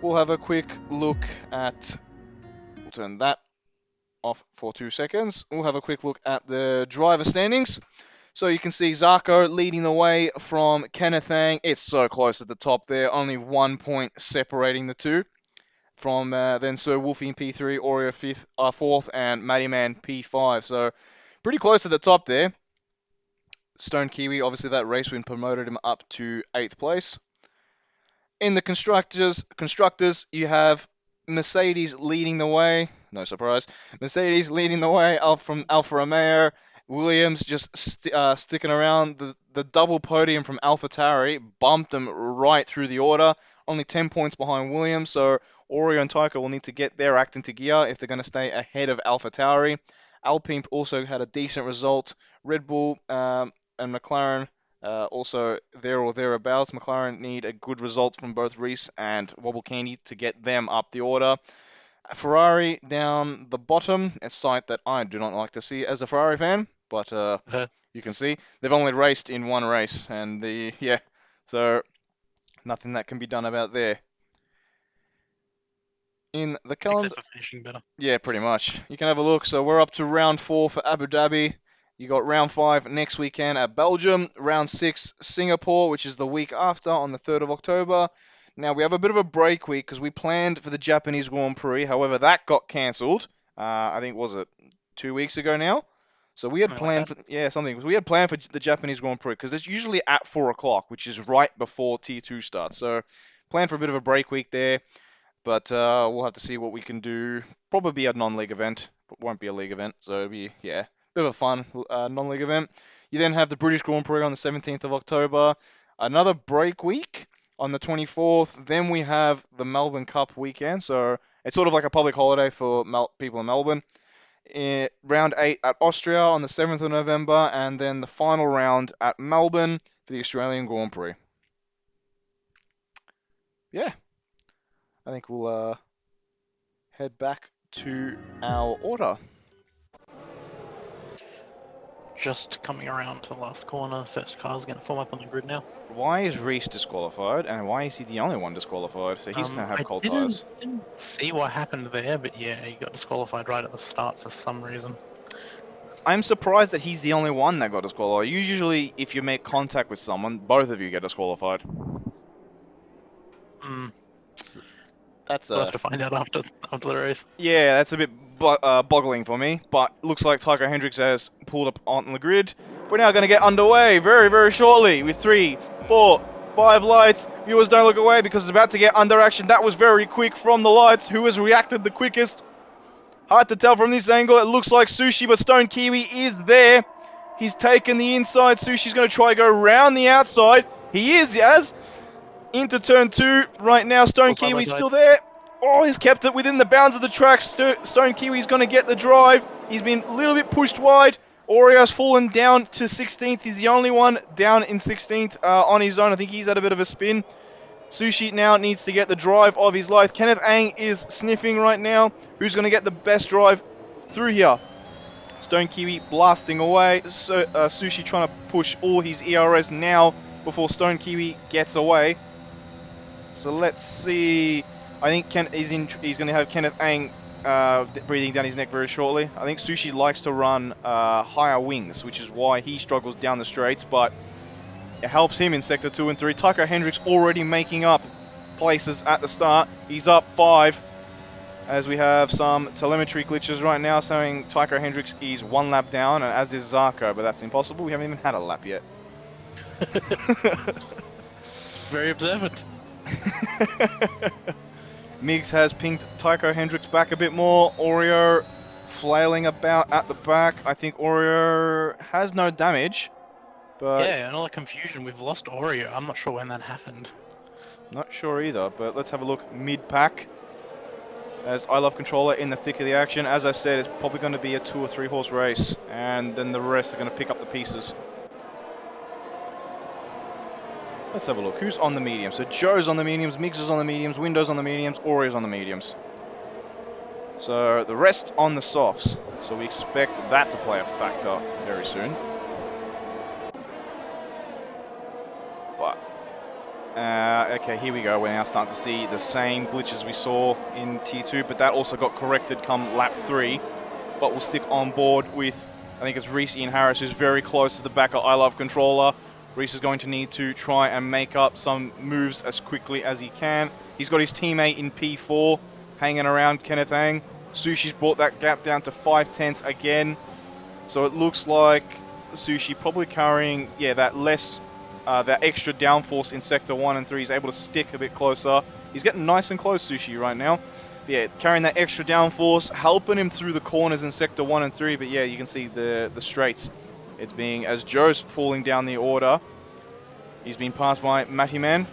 We'll have a quick look at, we'll turn that off for 2 seconds. We'll have a quick look at the driver standings. So you can see Zarko leading the way from Kenneth Ang. It's so close at the top there, only 1 point separating the two. From then Sir Wolfie in P3, Oreo 4th, and Matty Man P5. So pretty close at the top there. Stone Kiwi, obviously that race win promoted him up to 8th place. In the constructors, you have Mercedes leading the way. No surprise. Mercedes leading the way up from Alfa Romeo. Williams just sticking around. The double podium from AlphaTauri bumped them right through the order. Only 10 points behind Williams, so Oreo and Taika will need to get their act into gear if they're going to stay ahead of AlphaTauri. Alpine also had a decent result. Red Bull and McLaren also there or thereabouts. McLaren need a good result from both Reese and Wobble Candy to get them up the order. Ferrari down the bottom, a sight that I do not like to see as a Ferrari fan, but you can see they've only raced in one race, and so nothing that can be done about there. In the calendar, Except for finishing better. yeah, pretty much. You can have a look. So we're up to round 4 for Abu Dhabi. You got round 5 next weekend at Belgium, round 6 Singapore, which is the week after on the 3rd of October. Now we have a bit of a break week because we planned for the Japanese Grand Prix. However, that got cancelled. I think was it 2 weeks ago now. So we had planned for we had planned for the Japanese Grand Prix because it's usually at 4 o'clock, which is right before T2 starts. So planned for a bit of a break week there. But we'll have to see what we can do. Probably be a non-league event, but won't be a league event. So it'll be, bit of a fun non-league event. You then have the British Grand Prix on the 17th of October. Another break week on the 24th. Then we have the Melbourne Cup weekend. So it's sort of like a public holiday for people in Melbourne. Round 8 at Austria on the 7th of November. And then the final round at Melbourne for the Australian Grand Prix. Yeah. I think we'll head back to our order. Just coming around to the last corner. First car's going to form up on the grid now. Why is Reese disqualified, and why is he the only one disqualified? So he's going to have cold tyres. I didn't see what happened there, but yeah, he got disqualified right at the start for some reason. I'm surprised that he's the only one that got disqualified. Usually, if you make contact with someone, both of you get disqualified. We'll have to find out after the race. Yeah, that's a bit boggling for me, but looks like Tycho Hendricks has pulled up on the grid. We're now going to get underway very, very shortly with 3, 4, 5 lights. Viewers, don't look away because it's about to get under action. That was very quick from the lights. Who has reacted the quickest? Hard to tell from this angle. It looks like Sushi, but Stone Kiwi is there. He's taken the inside. Sushi's going to try to go around the outside. He is, Yaz. Into turn 2 right now. Stone Kiwi's still there. Oh, he's kept it within the bounds of the track. Stone Kiwi's going to get the drive. He's been a little bit pushed wide. Oreo's fallen down to 16th. He's the only one down in 16th on his own. I think he's had a bit of a spin. Sushi now needs to get the drive of his life. Kenneth Ang is sniffing right now. Who's going to get the best drive through here? Stone Kiwi blasting away. So, Sushi trying to push all his ERS now before Stone Kiwi gets away. So let's see. I think he's going to have Kenneth Ang breathing down his neck very shortly. I think Sushi likes to run higher wings, which is why he struggles down the straights, but it helps him in Sector 2 and 3. Tycho Hendricks already making up places at the start. He's up 5 as we have some telemetry glitches right now showing Tycho Hendricks is 1 lap down, and as is Zarko, but that's impossible. We haven't even had a lap yet. Very observant. Miggs has pinged Tycho Hendricks back a bit more. Oreo flailing about at the back. I think Oreo has no damage. But yeah, and all the confusion. We've lost Oreo. I'm not sure when that happened. Not sure either, but let's have a look mid-pack. As I Love Controller in the thick of the action. As I said, it's probably going to be a 2 or 3 horse race. And then the rest are going to pick up the pieces. Let's have a look. Who's on the mediums? So Joe's on the mediums, Miggs is on the mediums, Windows on the mediums, Oreo's on the mediums. So the rest on the softs. So we expect that to play a factor very soon. But, okay, here we go. We're now starting to see the same glitches we saw in T2, but that also got corrected come lap 3. But we'll stick on board with I think it's Reese and Harris who's very close to the back of I Love Controller. Reese is going to need to try and make up some moves as quickly as he can. He's got his teammate in P4 hanging around Kenneth Ang. Sushi's brought that gap down to 5/10 again. So it looks like Sushi probably carrying, yeah, that extra downforce in Sector 1 and 3. He's able to stick a bit closer. He's getting nice and close, Sushi, right now. Yeah, carrying that extra downforce, helping him through the corners in Sector 1 and 3. But yeah, you can see the straights. It's being, as Joe's falling down the order, he's been passed by Matty Man.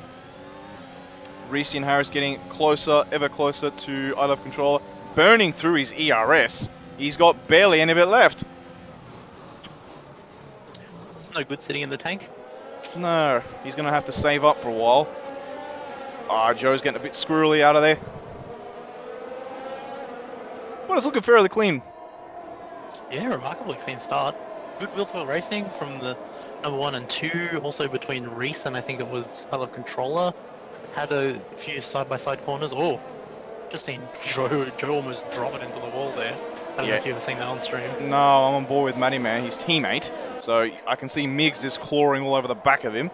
Reese and Harris getting closer, ever closer to I Love Controller. Burning through his ERS. He's got barely any of it left. It's no good sitting in the tank. No, he's going to have to save up for a while. Ah, Joe's getting a bit squirrely out of there. But it's looking fairly clean. Yeah, remarkably clean start. Good wheel-to-wheel racing from the number 1 and 2, also between Reese and I think it was I Love Controller. Had a few side-by-side corners. Oh, just seen Joe almost drop it into the wall there. I don't know if you've ever seen that on stream. No, I'm on board with Matty Man, his teammate. So I can see Miggs is clawing all over the back of him.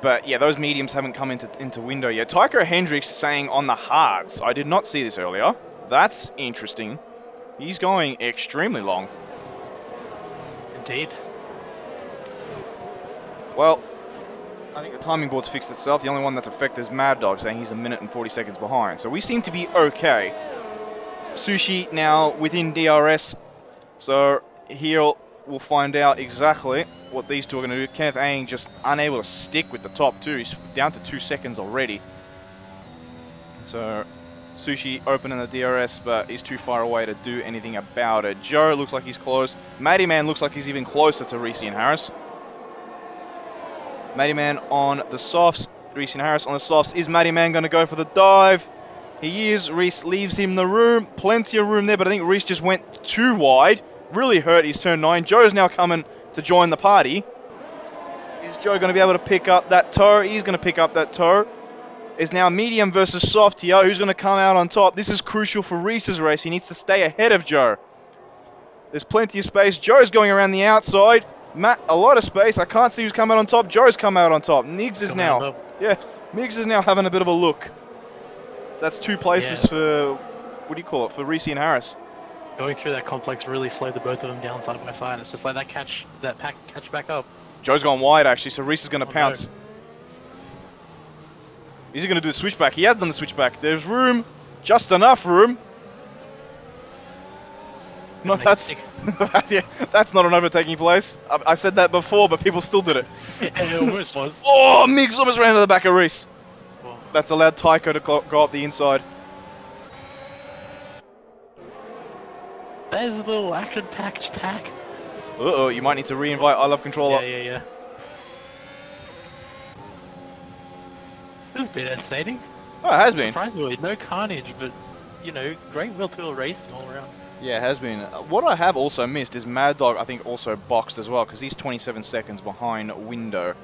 But yeah, those mediums haven't come into window yet. Tycho Hendricks saying on the hards. I did not see this earlier. That's interesting. He's going extremely long. Indeed. Well, I think the timing board's fixed itself. The only one that's affected is Mad Dog, saying he's 1 minute and 40 seconds behind. So we seem to be okay. Sushi now within DRS. So here we'll find out exactly what these two are going to do. Kenneth Ang just unable to stick with the top two. He's down to 2 seconds already. So Sushi opening the DRS, but he's too far away to do anything about it. Joe looks like he's close. Matty Man looks like he's even closer to Reese and Harris. Matty Man on the softs. Reese and Harris on the softs. Is Matty Man going to go for the dive? He is. Reese leaves him the room. Plenty of room there, but I think Reese just went too wide. Really hurt his turn 9. Joe's now coming to join the party. Is Joe going to be able to pick up that toe? He's going to pick up that toe. It's now medium versus soft here. Who's going to come out on top? This is crucial for Reese's race. He needs to stay ahead of Joe. There's plenty of space. Joe's going around the outside. Matt, a lot of space. I can't see who's come out on top. Joe's come out on top. Miggs is now. Yeah, Miggs is now having a bit of a look. So that's 2 places for, what do you call it, for Reese and Harris. Going through that complex really slowed the both of them down side by side. It's just like that catch back up. Joe's gone wide actually, so Reese is going to pounce. No. Is he going to do the switchback? He has done the switchback. There's room, just enough room. No, that's that's not an overtaking place. I said that before, but people still did it. It almost was. Oh, Miggs almost ran to the back of Reese. Well, that's allowed Tycho to go up the inside. There's a little action-packed pack. Uh-oh, you might need to re-invite I Love Controller. Yeah. This has been entertaining. Oh, it has been. Surprisingly, no carnage, but, you know, great wheel-to-wheel racing all around. Yeah, it has been. What I have also missed is Mad Dog, I think, also boxed as well, because he's 27 seconds behind Window.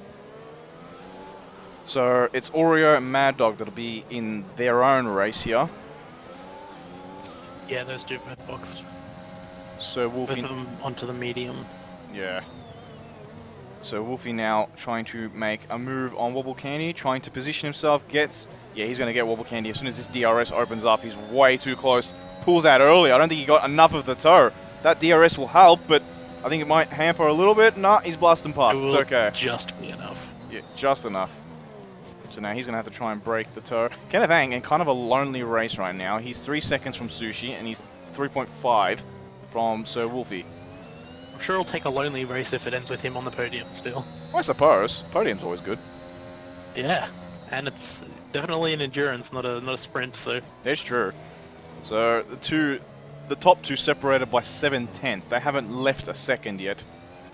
So it's Oreo and Mad Dog that'll be in their own race here. Yeah, those two both boxed. So Wolfie... Both of them onto the medium. Yeah. So Wolfie now trying to make a move on Wobble Candy, trying to position himself, gets... Yeah, he's going to get Wobble Candy. As soon as this DRS opens up, he's way too close. Pulls out early. I don't think he got enough of the toe. That DRS will help, but I think it might hamper a little bit. Nah, he's blasting past. It's okay. Just be enough. Yeah, just enough. So now he's going to have to try and break the toe. Kenneth Ang in kind of a lonely race right now. He's 3 seconds from Sushi, and he's 3.5 from Sir Wolfie. I'm sure it'll take a lonely race if it ends with him on the podium still. I suppose. Podium's always good. Yeah, and it's definitely an endurance, not a sprint, so... That's true. So the top two separated by 7/10. They haven't left a second yet.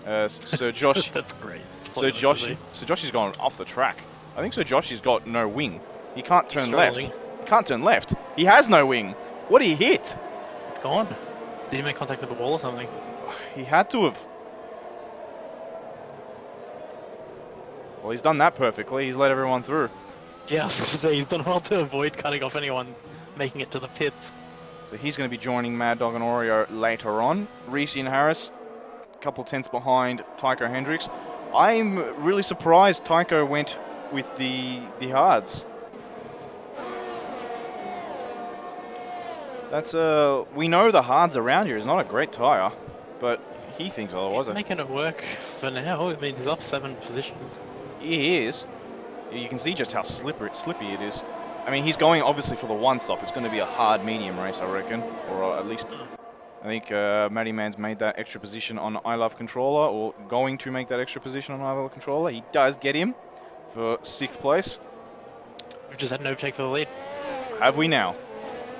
Sir Josh... That's great. Sir Josh has gone off the track. I think Sir Josh has got no wing. He can't turn left. He can't turn left. He has no wing. What did he hit? It's gone. Did he make contact with the wall or something? He had to have. Well, he's done that perfectly. He's let everyone through. Yeah, I was going to say, he's done well to avoid cutting off anyone making it to the pits. So he's going to be joining Mad Dog and Oreo later on. Reese and Harris couple tenths behind Tycho Hendricks. I'm really surprised Tycho went with the hards. That's we know the hards around here is not a great tyre, but he thinks otherwise. He's making it work for now. I mean, he's up 7 positions. He is. You can see just how slippy it is. I mean, he's going obviously for the one stop. It's going to be a hard medium race, I reckon, or at least I think Matty Man's made that extra position on I Love Controller, or going to make that extra position on I Love Controller. He does get him for 6th place. We've just had an overtake for the lead. Have we now?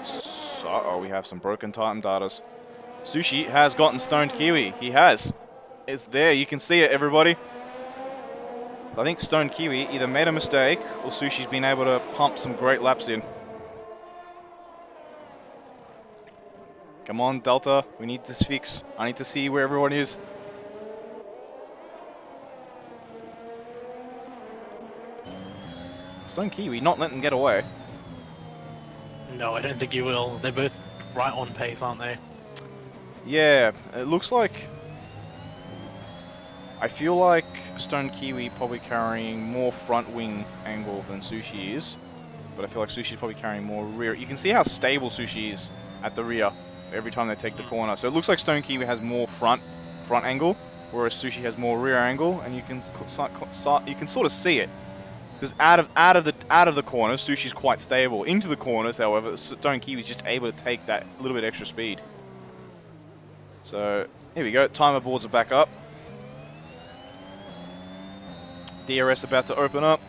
So, we have some broken Titan datas. Sushi has gotten Stoned Kiwi. He has. It's there. You can see it, everybody. I think Stoned Kiwi either made a mistake or Sushi's been able to pump some great laps in. Come on, Delta. We need this fix. I need to see where everyone is. Stoned Kiwi not letting them get away. No, I don't think you will. They're both right on pace, aren't they? Yeah, it looks like... I feel like Stoned Kiwi probably carrying more front wing angle than Sushi is. But I feel like Sushi's probably carrying more rear. You can see how stable Sushi is at the rear every time they take the corner. So it looks like Stoned Kiwi has more front angle, whereas Sushi has more rear angle, and you can sort of see it. Because out of the corners, Sushi's quite stable. Into the corners, however, Stoned Kiwi is just able to take that little bit extra speed. So here we go. Timer boards are back up. DRS about to open up.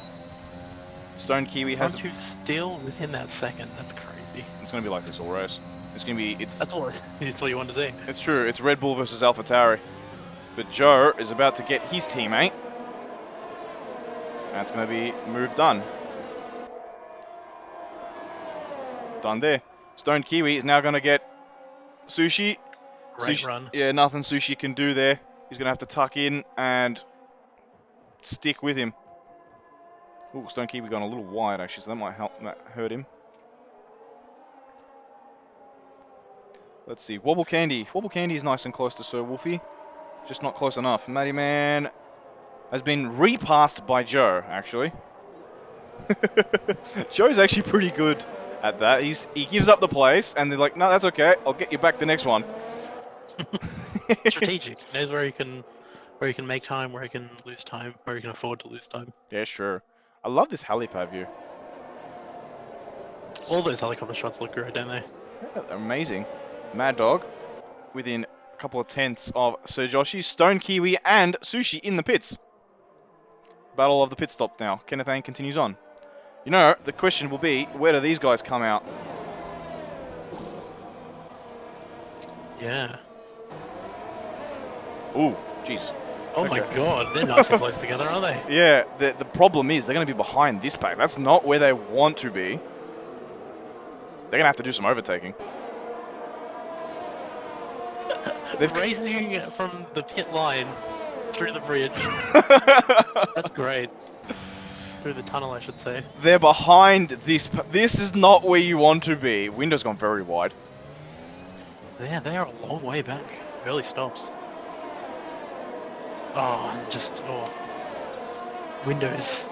Stoned Kiwi has. Aren't you still within that second? That's crazy. It's gonna be like this all race. It's gonna be. That's all. That's all you want to see. It's true. It's Red Bull versus AlphaTauri. But Joe is about to get his teammate. That's going to be move done. Done there. Stoned Kiwi is now going to get Sushi. Great run. Yeah, nothing Sushi can do there. He's going to have to tuck in and stick with him. Ooh, Stoned Kiwi gone a little wide actually, so that might hurt him. Let's see. Wobble Candy. Wobble Candy is nice and close to Sir Wolfie. Just not close enough. Matty Man has been repassed by Joe, actually. Joe's actually pretty good at that. He gives up the place, and they're like, no, that's okay. I'll get you back the next one. Strategic. He knows where he can make time, where he can lose time, where he can afford to lose time. Yeah, sure. I love this helipad view. All those helicopter shots look good, don't they? Yeah, they're amazing. Mad Dog within a couple of tenths of Sir Joshi, Stoned Kiwi, and Sushi in the pits. Battle of the pit stop now. Kenneth Ain continues on. You know, the question will be, where do these guys come out? Yeah. Ooh, jeez. Oh Okay. my god, they're nice and close together, aren't they? Yeah, the problem is they're going to be behind this pack. That's not where they want to be. They're going to have to do some overtaking. They're racing from the pit line through the bridge. That's great. Through the tunnel, I should say. They're behind this. This is not where you want to be. Window's gone very wide. Yeah, they are a long way back. Early stops. Windows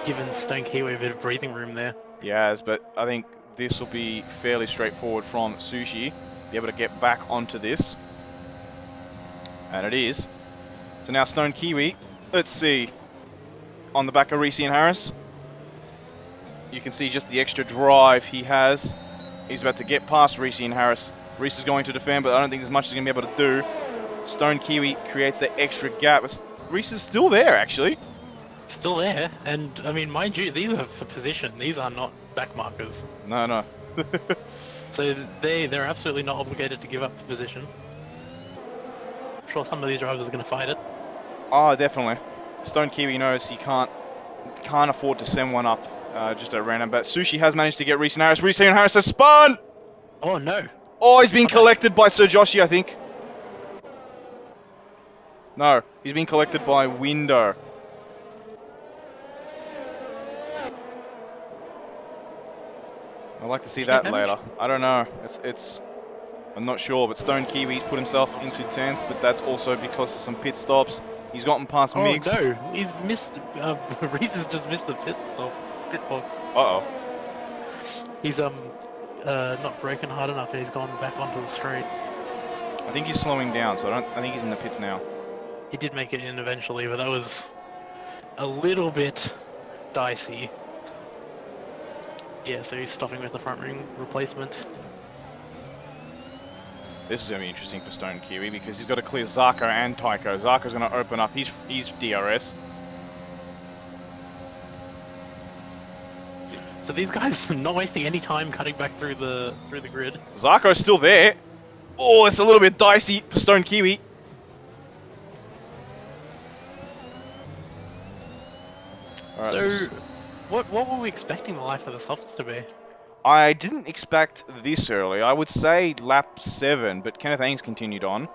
given Stoned Kiwi a bit of breathing room there. Yes, but I think this will be fairly straightforward from Sushi. Be able to get back onto this. And it is. So now Stoned Kiwi, let's see, on the back of Reese and Harris. You can see just the extra drive he has. He's about to get past Reese and Harris. Reese is going to defend, but I don't think there's much he's going to be able to do. Stoned Kiwi creates that extra gap. Reese is still there, actually. Still there, and I mean, mind you, these are for position. These are not back markers. No, no. So they're absolutely not obligated to give up the position. I'm sure some of these drivers are going to fight it. Oh, definitely. Stoned Kiwi knows he can't afford to send one up just at random. But Sushi has managed to get Reese and Harris. Reese and Harris has spun! Oh no. Oh, he's been collected by Sir Joshi, I think. No, he's been collected by Window. I'd like to see that later. I don't know. I'm not sure, but Stone Kiwi's put himself into 10th, but that's also because of some pit stops. He's gotten past Oh Migs. no, he's missed. Reese has just missed the pit box. Uh-oh. He's not broken hard enough, and he's gone back onto the straight. I think he's slowing down, so I think he's in the pits now. He did make it in eventually, but that was a little bit dicey. Yeah, so he's stopping with the front ring replacement. This is going to be interesting for Stone Kiwi because he's got to clear Zarko and Tycho. Zarko's going to open up his DRS. So these guys are not wasting any time cutting back through the grid. Zarko's still there. Oh, it's a little bit dicey for Stone Kiwi. Alright, So, what were we expecting the life of the softs to be? I didn't expect this early. I would say lap 7, but Kenneth Ains continued on.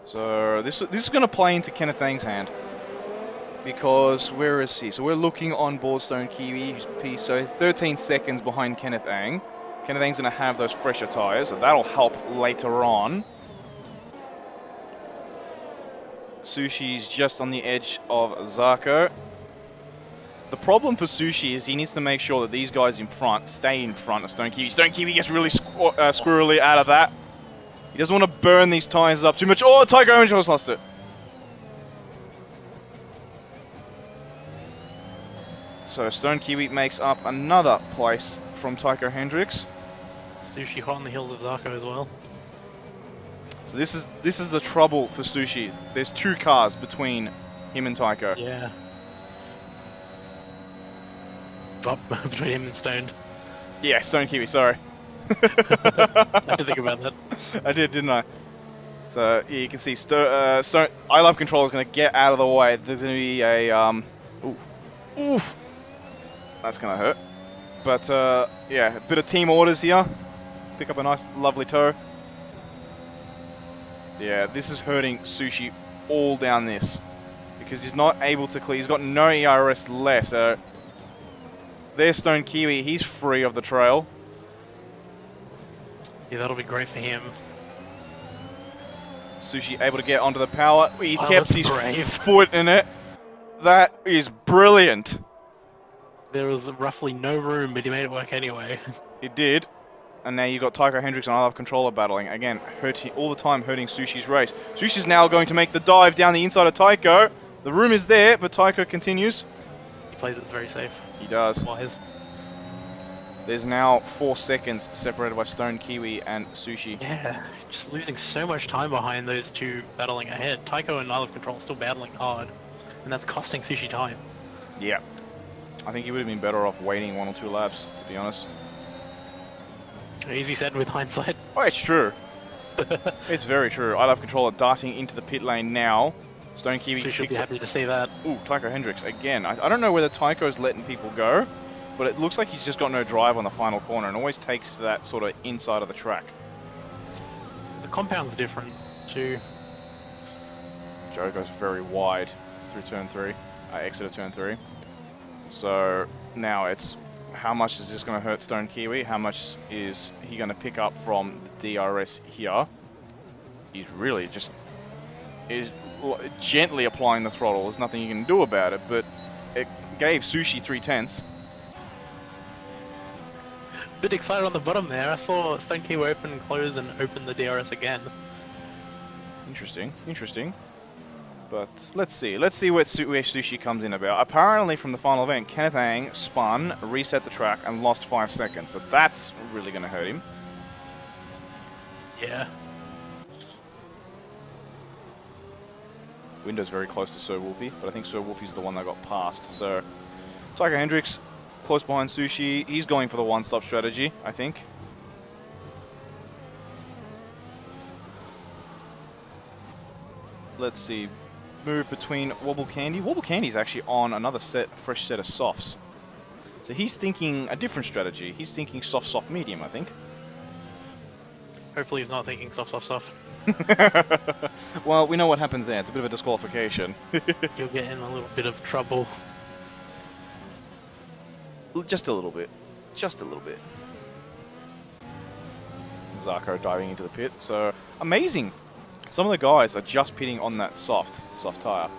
So this is going to play into Kenneth Ains' hand. Because, where is he? So we're looking on board Stone Kiwi, so 13 seconds behind Kenneth Ang. Kenneth Ang's going to have those fresher tyres, so that'll help later on. Sushi's just on the edge of Zarko. The problem for Sushi is he needs to make sure that these guys in front stay in front of Stone Kiwi. Stone Kiwi gets really squirrely out of that. He doesn't want to burn these tyres up too much. Oh, Tycho Orange almost lost it. So Stone Kiwi makes up another place from Tycho Hendricks. Sushi hot on the heels of Zarko as well. So this is the trouble for Sushi. There's 2 cars between him and Tycho. Yeah. Up between him and Stone. Yeah, Stone Kiwi, sorry. I had to think about that. I did, didn't I? So yeah, you can see Stone I Love Control is going to get out of the way. There's going to be a oof. That's going to hurt. But yeah, a bit of team orders here. Pick up a nice, lovely toe. Yeah, this is hurting Sushi all down this because he's not able to clear. He's got no ERS left. So there's Stone Kiwi. He's free of the trail. Yeah, that'll be great for him. Sushi able to get onto the power. He Oh, kept that's his brave. foot in it. That is brilliant. There was roughly no room, but he made it work anyway. He did. And now you've got Tycho Hendricks and I Love Controller battling. Again, all the time hurting Sushi's race. Sushi's now going to make the dive down the inside of Tycho. The room is there, but Tycho continues. He plays it very safe. He does. Wise. There's now 4 seconds separated by Stone Kiwi and Sushi. Yeah, just losing so much time behind those 2 battling ahead. Tycho and Isle of Control still battling hard, and that's costing Sushi time. Yeah. I think he would have been better off waiting 1 or 2 laps, to be honest. Easy said with hindsight. Oh, it's true. It's very true. I Love Controller darting into the pit lane now. Stone Kiwi Sushi will be picks up. happy to see that. Ooh, Tycho Hendricks again. I don't know whether Tycho's letting people go, but it looks like he's just got no drive on the final corner and always takes that sort of inside of the track. The compound's different too. Joe goes very wide through turn 3, exit of turn 3. So now it's how much is this going to hurt Stone Kiwi? How much is he going to pick up from the DRS here? He's really just gently applying the throttle. There's nothing you can do about it, but it gave Sushi 3/10. Bit excited on the bottom there. I saw Stone Kiwi open and close and open the DRS again. Interesting, interesting. But let's see where Sushi comes in about. Apparently from the final event, Kenneth Ang spun, reset the track, and lost 5 seconds. So that's really going to hurt him. Yeah. Window's very close to Sir Wolfie, but I think Sir Wolfie's the one that got passed. So Tycho Hendricks, close behind Sushi. He's going for the one-stop strategy, I think. Let's see. Move between Wobble Candy. Wobble Candy's actually on another fresh set of softs. So he's thinking a different strategy. He's thinking soft, soft, medium, I think. Hopefully he's not thinking soft. Well, we know what happens there. It's a bit of a disqualification. You'll get in a little bit of trouble. Just a little bit. Just a little bit. Zarko diving into the pit. So amazing. Some of the guys are just pitting on that soft tire.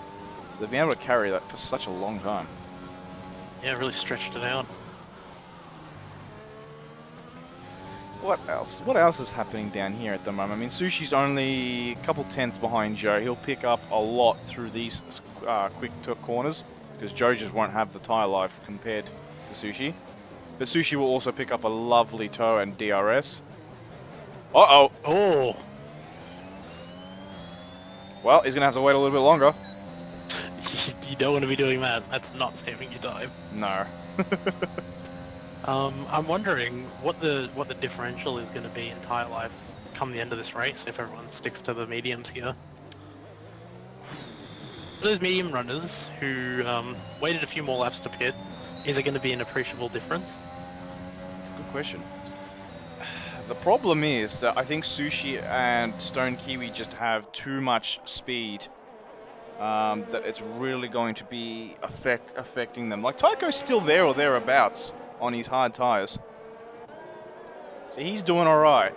So they've been able to carry that for such a long time. Yeah, really stretched it out. What else? What else is happening down here at the moment? I mean, Sushi's only a couple tenths behind Joe. He'll pick up a lot through these quick corners because Joe just won't have the tire life compared to Sushi. But Sushi will also pick up a lovely toe and DRS. Uh-oh. Oh. Well, he's going to have to wait a little bit longer. You don't want to be doing that. That's not saving your time. No. I'm wondering what the differential is going to be in tire life come the end of this race if everyone sticks to the mediums here. For those medium runners who waited a few more laps to pit, is it going to be an appreciable difference? That's a good question. The problem is that I think Sushi and Stone Kiwi just have too much speed that it's really going to be affecting them. Like Tycho's still there or thereabouts on his hard tires. So he's doing alright.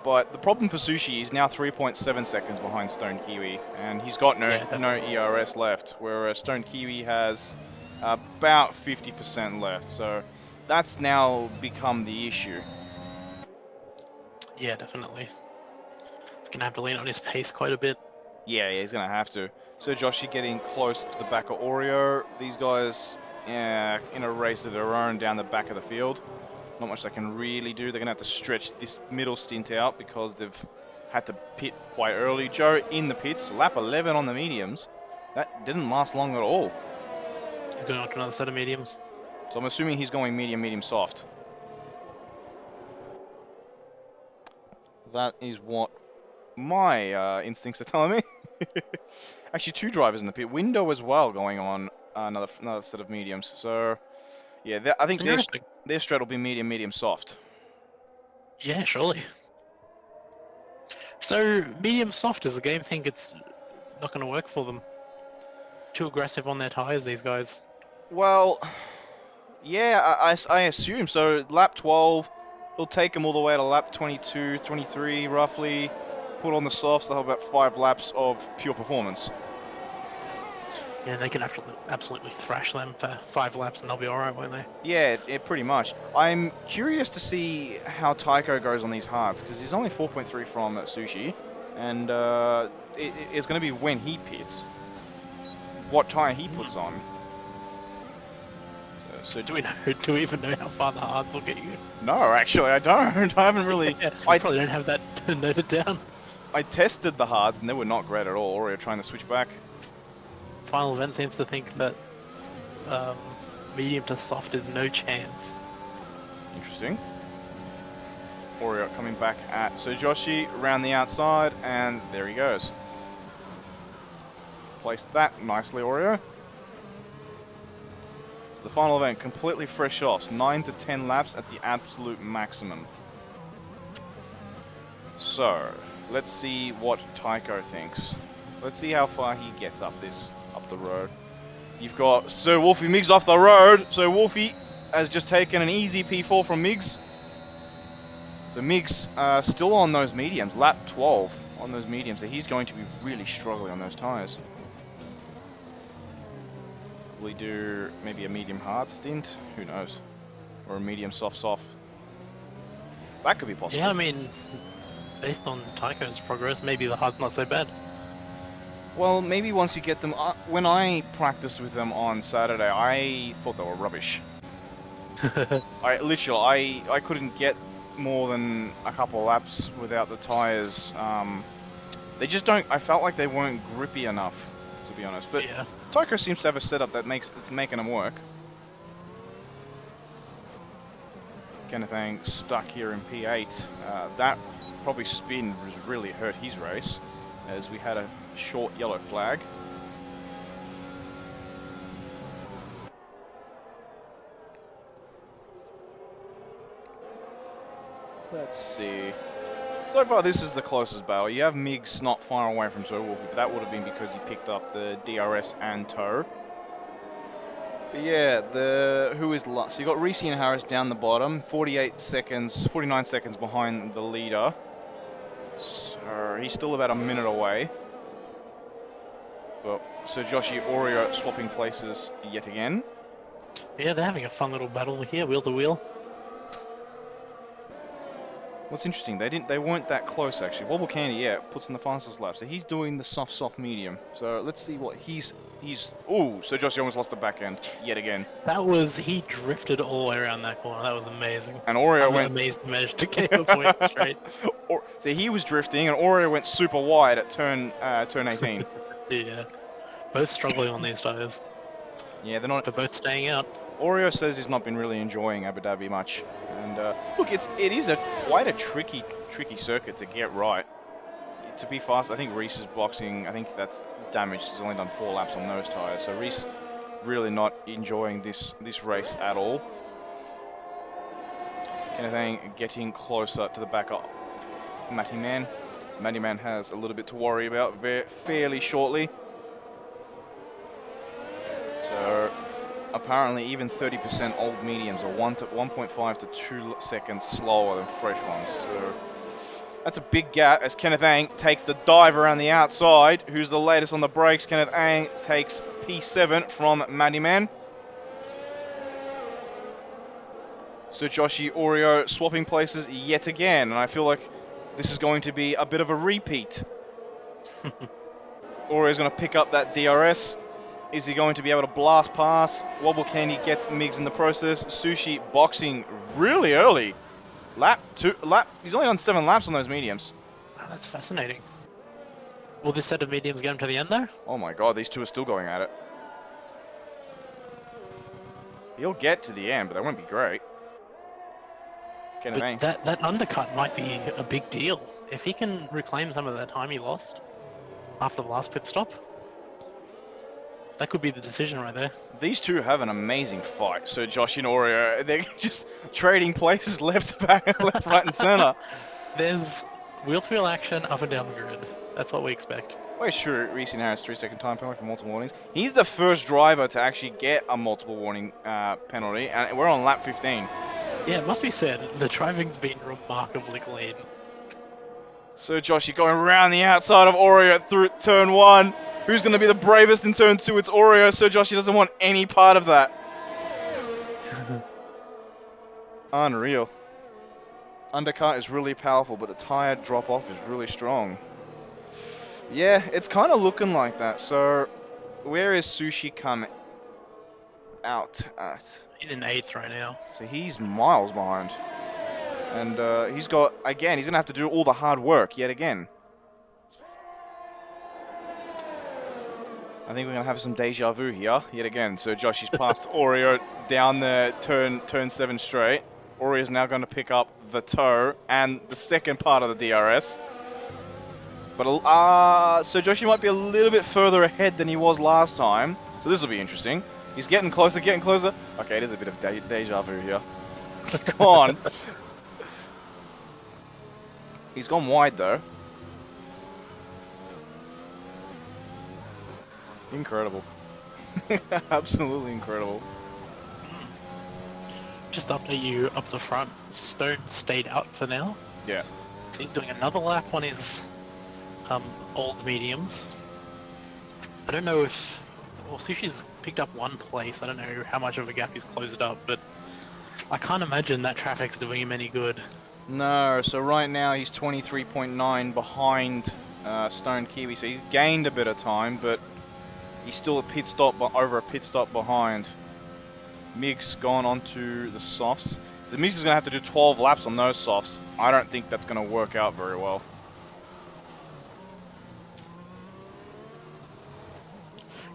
But the problem for Sushi is now 3.7 seconds behind Stone Kiwi. And he's got no ERS left. Whereas Stone Kiwi has about 50% left. So that's now become the issue. Yeah, definitely. He's going to have to lean on his pace quite a bit. Yeah, he's going to have to. So Joshy getting close to the back of Oreo. These guys in a race of their own down the back of the field. Not much they can really do. They're going to have to stretch this middle stint out because they've had to pit quite early. Joe in the pits, lap 11 on the mediums. That didn't last long at all. He's going on to another set of mediums. So I'm assuming he's going medium, medium, soft. That is what my instincts are telling me. Actually, two drivers in the pit. Window as well going on another set of mediums. So, yeah, I think their strat will be medium, medium, soft. Yeah, surely. So, medium soft, does the game think it's not going to work for them? Too aggressive on their tyres, these guys. Well, yeah, I assume. So, lap 12, it'll take them all the way to lap 22, 23, roughly. Put on the softs, they'll have about 5 laps of pure performance. Yeah, they can absolutely thrash them for 5 laps and they'll be alright, won't they? Yeah, pretty much. I'm curious to see how Tycho goes on these hards, because he's only 4.3 from Sushi, and it's going to be when he pits, what tyre he puts on. So do we even know how far the hards will get you? No, actually, I don't. I haven't really... Yeah, I probably don't have that noted down. I tested the hards, and they were not great at all, or trying to switch back. Final Event seems to think that medium to soft is no chance. Interesting. Oreo coming back at So Joshi around the outside, and there he goes. Placed that nicely, Oreo. So the final event, completely fresh offs, 9 to 10 laps at the absolute maximum. So, let's see what Tycho thinks. Let's see how far he gets up the road. You've got Sir Wolfie Miggs off the road. So Wolfie has just taken an easy P4 from Miggs. The Miggs still on those mediums, lap 12 on those mediums, so he's going to be really struggling on those tyres. Will he do maybe a medium hard stint? Who knows? Or a medium soft. That could be possible. Yeah, I mean, based on Tycho's progress, maybe the hard's not so bad. Well, maybe once you get them... when I practiced with them on Saturday, I thought they were rubbish. I couldn't get more than a couple laps without the tyres. They just don't... I felt like they weren't grippy enough, to be honest. But yeah. Tycho seems to have a setup that's making them work. Kenneth Ang stuck here in P8. That probably spin has really hurt his race, as we had a short yellow flag. Let's see. So far, this is the closest battle. You have Miggs not far away from Sir Wolfie, but that would have been because he picked up the DRS and toe. But yeah, who is last? So you got Reese and Harris down the bottom, 48 seconds, 49 seconds behind the leader. So he's still about a minute away. But so Joshi Oreo swapping places yet again. Yeah, they're having a fun little battle here, wheel to wheel. What's interesting, they weren't that close actually. Wobble Candy, yeah, puts in the fastest lap. So he's doing the soft medium. So let's see what he's ooh, so Joshi almost lost the back end yet again. He drifted all the way around that corner. That was amazing. And Oreo went amazed he managed to get a point straight. So he was drifting and Oreo went super wide at turn 18. Yeah. Both struggling on these tires. Yeah, they're both staying out. Oreo says he's not been really enjoying Abu Dhabi much, and look, it is quite a tricky circuit to get right. To be fast, I think Reese is boxing. I think that's damaged. He's only done 4 laps on those tires, so Reese really not enjoying this race at all. Kenneth getting closer to the back of Matty Man. So Matty Man has a little bit to worry about fairly shortly. So apparently even 30% old mediums are 1.5 to 2 seconds slower than fresh ones. So that's a big gap as Kenneth Ang takes the dive around the outside. Who's the latest on the brakes? Kenneth Ang takes P7 from Matty Man. So Joshi Oreo swapping places yet again, and I feel like this is going to be a bit of a repeat. Oreo's going to pick up that DRS. Is he going to be able to blast past? Wobble Candy gets Migs in the process. Sushi boxing really early. He's only done 7 laps on those mediums. Oh, that's fascinating. Will this set of mediums get him to the end though? Oh my god, these two are still going at it. He'll get to the end, but that won't be great. But that undercut might be a big deal. If he can reclaim some of that time he lost after the last pit stop, that could be the decision right there. These two have an amazing fight. So Josh and Oreo, they're just trading places left, back, left, right, and center. There's wheel-to-wheel action up and down the grid. That's what we expect. Wait, sure, Reese Harris 3-second time penalty for multiple warnings. He's the first driver to actually get a multiple warning penalty, and we're on lap 15. Yeah, it must be said, the driving's been remarkably clean. So Josh, you're going around the outside of Oreo through turn 1. Who's going to be the bravest in turn 2? It's Oreo, so Josh doesn't want any part of that. Unreal. Undercut is really powerful, but the tire drop-off is really strong. Yeah, it's kind of looking like that. So, where is Sushi come out at? He's in 8th right now. So he's miles behind. And he's going to have to do all the hard work yet again. I think we're going to have some deja vu here, yet again. So Josh is past Oreo down the turn 7 straight. Oreo is now going to pick up the toe and the second part of the DRS. But so Josh might be a little bit further ahead than he was last time. So this will be interesting. He's getting closer, getting closer. Okay, it is a bit of deja vu here. Come on. He's gone wide though. Incredible. Absolutely incredible. Just update you up the front. Stone stayed out for now. Yeah. So he's doing another lap on his old mediums. I don't know if... Well, Sushi's picked up 1 place. I don't know how much of a gap he's closed up, but I can't imagine that traffic's doing him any good. No, so right now he's 23.9 behind Stone Kiwi, so he's gained a bit of time, but he's still over a pit stop behind. Mig's gone onto the softs. So Mig's is going to have to do 12 laps on those softs. I don't think that's going to work out very well.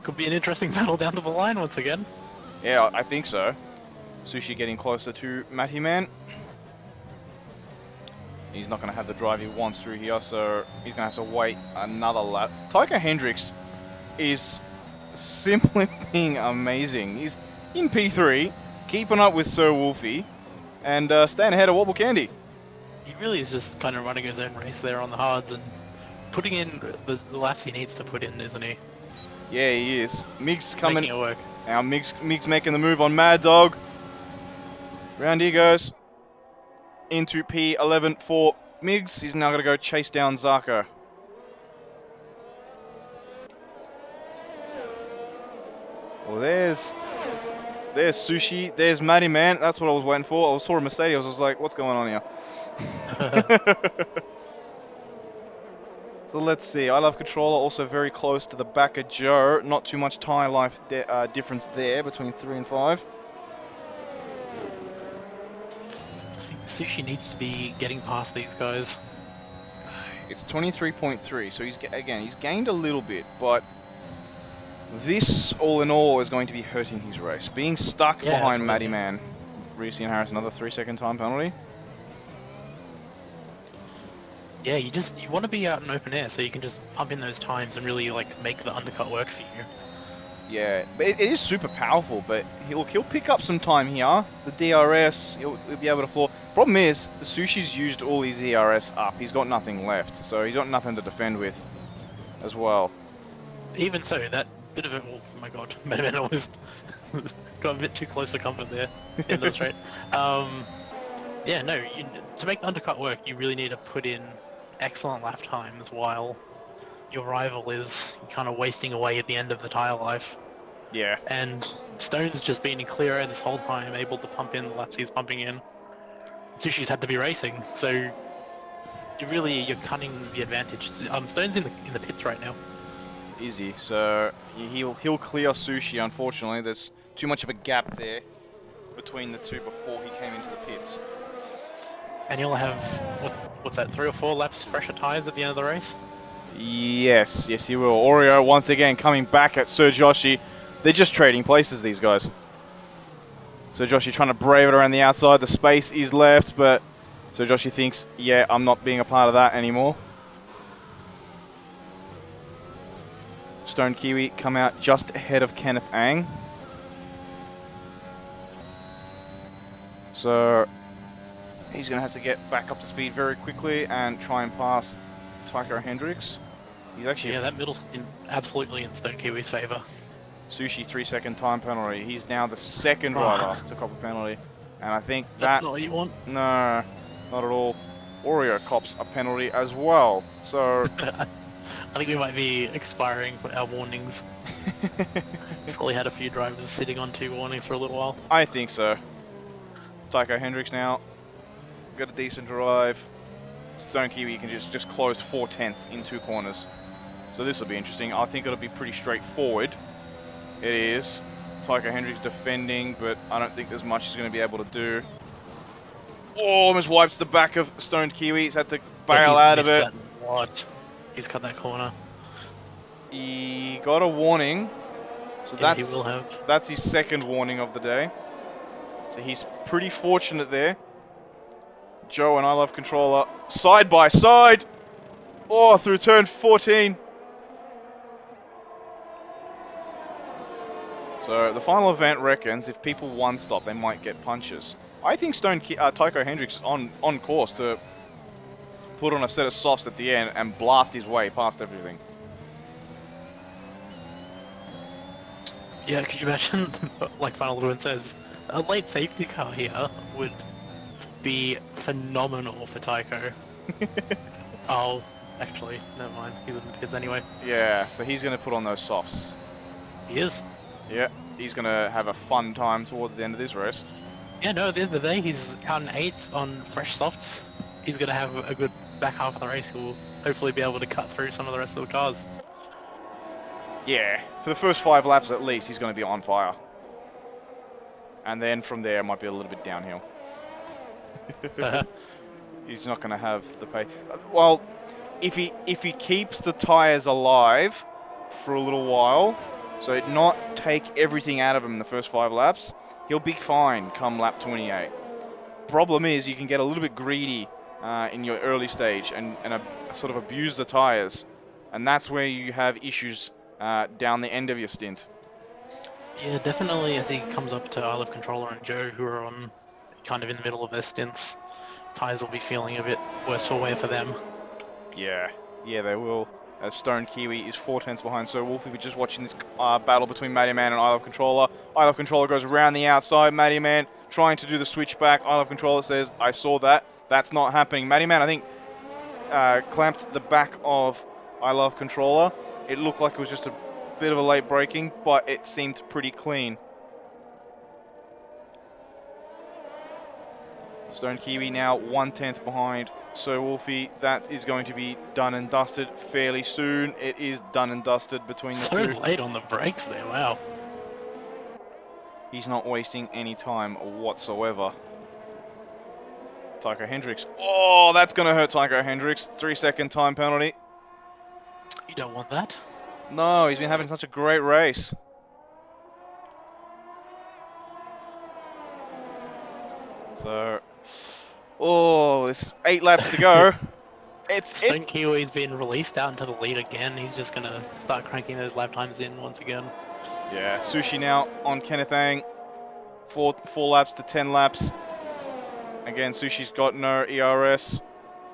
Could be an interesting battle down to the line once again. Yeah, I think so. Sushi getting closer to Matty Man. He's not going to have the drive he wants through here, so he's going to have to wait another lap. Tycho Hendricks is simply being amazing. He's in P3, keeping up with Sir Wolfie, and staying ahead of Wobble Candy. He really is just kind of running his own race there on the hards and putting in the laps he needs to put in, isn't he? Yeah, he is. Mig's coming. Making it work. Now Mig's making the move on Mad Dog. Round he goes. Into P11 for Migs. He's now going to go chase down Zarko. Well, there's Sushi. There's Matty, man. That's what I was waiting for. I saw a Mercedes. I was like, what's going on here? So let's see. I Love Controller also very close to the back of Joe. Not too much tyre life difference there between 3 and 5. Sushi needs to be getting past these guys. It's 23.3, so he's gained a little bit, but this all in all is going to be hurting his race. Being stuck behind Matty Man. Reese and Harris, another 3-second time penalty. Yeah, you want to be out in open air so you can just pump in those times and really like make the undercut work for you. Yeah, but it is super powerful, but he'll pick up some time here. The DRS, he'll be able to floor. Problem is, the Sushi's used all his ERS up. He's got nothing left, so he's got nothing to defend with as well. Even so, that bit of it, oh my god, Madman almost got a bit too close to comfort there. Yeah, that's right. Yeah, no, to make the undercut work, you really need to put in excellent lap times while your rival is kind of wasting away at the end of the tyre life. Yeah. And Stone's just been in clear air this whole time, able to pump in the laps he's pumping in. Sushi's had to be racing, so you're cutting the advantage. Stone's in the pits right now. Easy. So he'll clear Sushi. Unfortunately, there's too much of a gap there between the two before he came into the pits. And he'll have what's that? 3 or 4 laps fresher tyres at the end of the race. Yes, he will. Oreo once again coming back at Sir Joshi. They're just trading places, these guys. Sir Joshi trying to brave it around the outside. The space is left, but Sir Joshi thinks, yeah, I'm not being a part of that anymore. Stone Kiwi come out just ahead of Kenneth Ang. So he's going to have to get back up to speed very quickly and try and pass Tycho Hendricks. He's actually... Yeah, that middle stint absolutely in Stone Kiwi's favour. Sushi 3-second time penalty. He's now the second driver to cop a penalty. And I think That's not what you want. No, not at all. Oreo cops a penalty as well. So... I think we might be expiring our warnings. Probably had a few drivers sitting on 2 warnings for a little while. I think so. Tycho Hendricks now. Got a decent drive. Stone Kiwi can just close 4 tenths in 2 corners. So this will be interesting. I think it'll be pretty straightforward. It is. Tycho Hendricks defending, but I don't think there's much he's going to be able to do. Oh, almost wipes the back of Stone Kiwi. He's had to bail out of it. What? He's cut that corner. He got a warning. So Yeah, he will have. that's his second warning of the day. So he's pretty fortunate there. Joe and I Love Controller side by side. Oh, through turn 14. So the final event reckons if people one stop, they might get punches. I think Tycho Hendricks on course to put on a set of softs at the end and blast his way past everything. Yeah, could you imagine, like Final Ruin says, a late safety car here would be phenomenal for Tycho. Oh, actually, never mind. He's in the pits anyway. Yeah, so he's going to put on those softs. He is. Yeah, he's going to have a fun time towards the end of this race. Yeah, no, at the end of the day, he's out in 8th on fresh softs. He's going to have a good back half of the race. He'll hopefully be able to cut through some of the rest of the cars. Yeah, for the first 5 laps at least, he's going to be on fire. And then from there, it might be a little bit downhill. He's not going to have the pace. Well, if he keeps the tyres alive for a little while, so not take everything out of him in the first 5 laps, he'll be fine come lap 28. Problem is, you can get a little bit greedy in your early stage and sort of abuse the tyres. And that's where you have issues down the end of your stint. Yeah, definitely as he comes up to I Love Controller and Joe, who are on kind of in the middle of their stints, tyres will be feeling a bit worse for wear for them. Yeah, they will. as Stone Kiwi is 4 tenths behind So Wolfie. We're just watching this battle between Matty Man and I Love Controller. I Love Controller goes around the outside. Matty Man trying to do the switchback. I Love Controller says, I saw that. That's not happening. Matty Man, I think, clamped the back of I Love Controller. It looked like it was just a bit of a late braking, but it seemed pretty clean. Stone Kiwi now 1 tenth behind So Wolfie. That is going to be done and dusted fairly soon. It is done and dusted between the two. So late on the brakes there, wow. He's not wasting any time whatsoever. Tycho Hendricks. Oh, that's going to hurt Tycho Hendricks. 3-second time penalty. You don't want that. No, he's been having such a great race. So, oh, there's 8 laps to go. Stone Kiwi's been released out into the lead again. He's just going to start cranking those lap times in once again. Yeah, Sushi now on Kenneth Ang. 4 laps to 10 laps. Again, Sushi's got no ERS.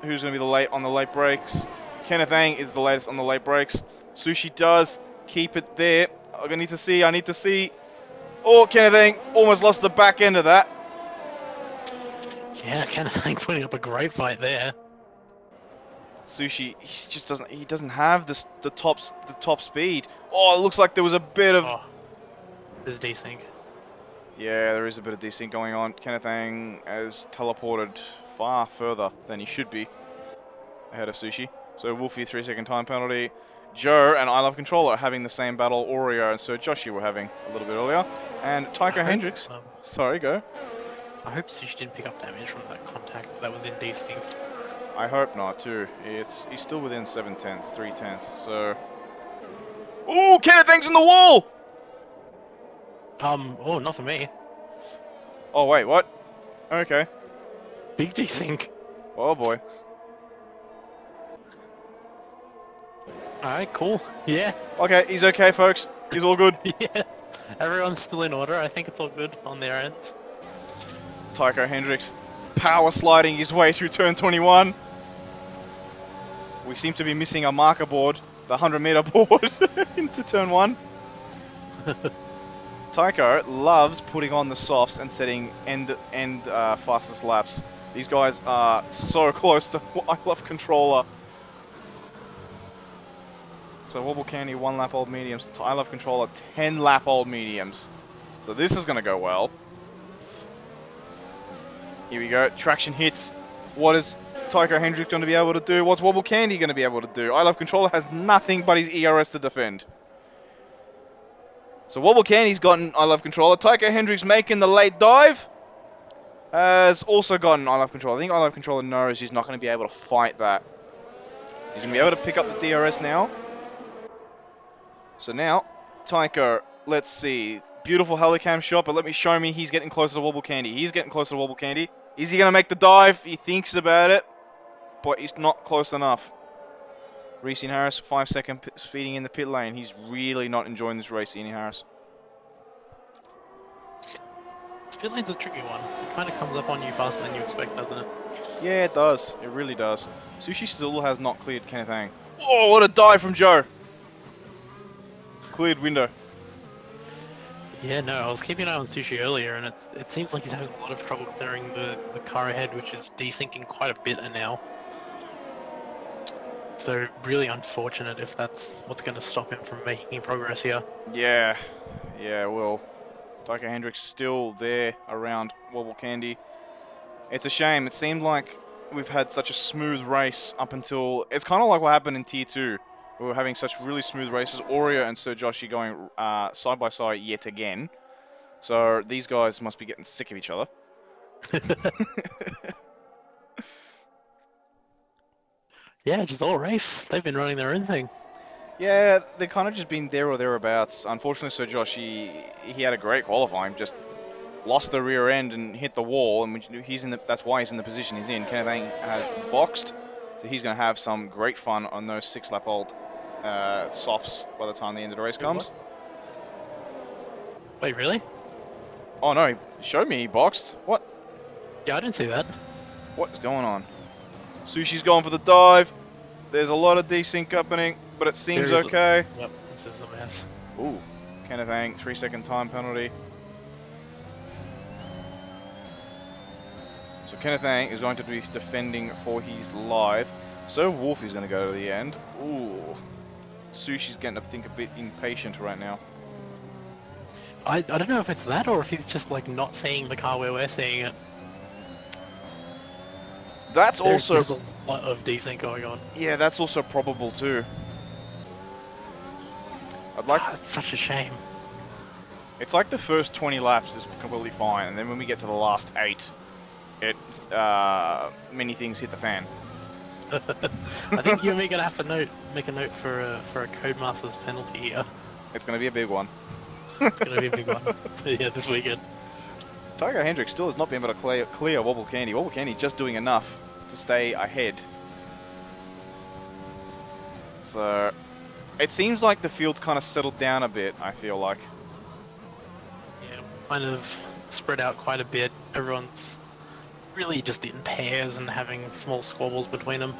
Who's going to be the late on the late brakes? Kenneth Ang is the latest on the late brakes. Sushi does keep it there. I need to see. Oh, Kenneth Ang almost lost the back end of that. Yeah, Kenneth Ang putting up a great fight there. Sushi, he doesn't have the top speed. Oh, it looks like there was a bit of. Oh, there's desync. Yeah, there is a bit of desync going on. Kenneth Ang has teleported far further than he should be ahead of Sushi. So Wolfie 3-second time penalty. Joe and I Love Controller are having the same battle Oreo and Sir Joshi were having a little bit earlier. And Tycho Hendricks. Sorry, go. I hope Sushi didn't pick up damage from that contact that was in desync. I hope not too. He's still within 7 tenths, 3 tenths. So. Ooh, Kenneth Ang's in the wall. Oh, not for me. Oh wait, what? Okay. Big desync. Oh boy. Alright, cool. Yeah. Okay, he's okay, folks. He's all good. Yeah. Everyone's still in order. I think it's all good on their ends. Tycho Hendricks power sliding his way through turn 21. We seem to be missing a marker board, the 100-meter board, into turn 1. Tycho loves putting on the softs and setting end fastest laps. These guys are so close to I Love Controller. So Wobble Candy 1 lap old mediums. I Love Controller 10 lap old mediums. So this is going to go well. Here we go. Traction hits. What is Tycho Hendricks going to be able to do? What's Wobble Candy going to be able to do? I Love Controller has nothing but his ERS to defend. So Wobble Candy's gotten I Love Controller. Tycho Hendricks making the late dive has also gotten I Love Controller. I think I Love Controller knows he's not going to be able to fight that. He's going to be able to pick up the DRS now. So now, Tycho, let's see. Beautiful helicam shot, but let me show me he's getting closer to Wobble Candy. He's getting closer to Wobble Candy. Is he going to make the dive? He thinks about it, but he's not close enough. Reese Harris, 5-second speeding in the pit lane. He's really not enjoying this race, Ian Harris. Pit lane's a tricky one. It kind of comes up on you faster than you expect, doesn't it? Yeah, it does. It really does. Sushi still has not cleared Kenneth Ang. Oh, what a dive from Joe. Cleared window. Yeah, no, I was keeping an eye on Sushi earlier, and it seems like he's having a lot of trouble clearing the car ahead, which is desyncing quite a bit now. So really unfortunate if that's what's going to stop him from making progress here. Yeah, well, Tycho Hendricks still there around Wobble Candy. It's a shame. It seemed like we've had such a smooth race up until... It's kind of like what happened in Tier 2. We were having such really smooth races. Oreo and Sir Joshi going side by side yet again. So these guys must be getting sick of each other. Yeah, just all race. They've been running their own thing. Yeah, they've kind of just been there or thereabouts. Unfortunately, Sir Joshi, he had a great qualifying, just lost the rear end and hit the wall, and that's why he's in the position he's in. Kenneth Ang has boxed, so he's going to have some great fun on those 6-lap-old softs by the time the end of the race comes. Wait, really? Oh no, he showed me he boxed. What? Yeah, I didn't see that. What's going on? Sushi's going for the dive. There's a lot of desync happening. but it seems There is- okay. Yep, this is a mess. Ooh, Kenneth Ang, 3-second time penalty. So Kenneth Ang is going to be defending for his life. So Wolf is going to go to the end. Ooh, Sushi's getting to think a bit impatient right now. I don't know if it's that or if he's just like not seeing the car where we're seeing it. That's also, There's a lot of descent going on. yeah, that's also probable too. I'd like to, It's such a shame. it's like the first 20 laps is completely fine, and then when we get to the last 8, it many things hit the fan. I think you and me gonna have to make a note for a Codemasters penalty here. It's going to be a big one. It's gonna be a big one. Yeah, this weekend. Tycho Hendricks still has not been able to clear Wobble Candy. Wobble Candy just doing enough to stay ahead. So, it seems like the field's kind of settled down a bit, I feel like. Yeah, kind of spread out quite a bit. Everyone's really just in pairs and having small squabbles between them.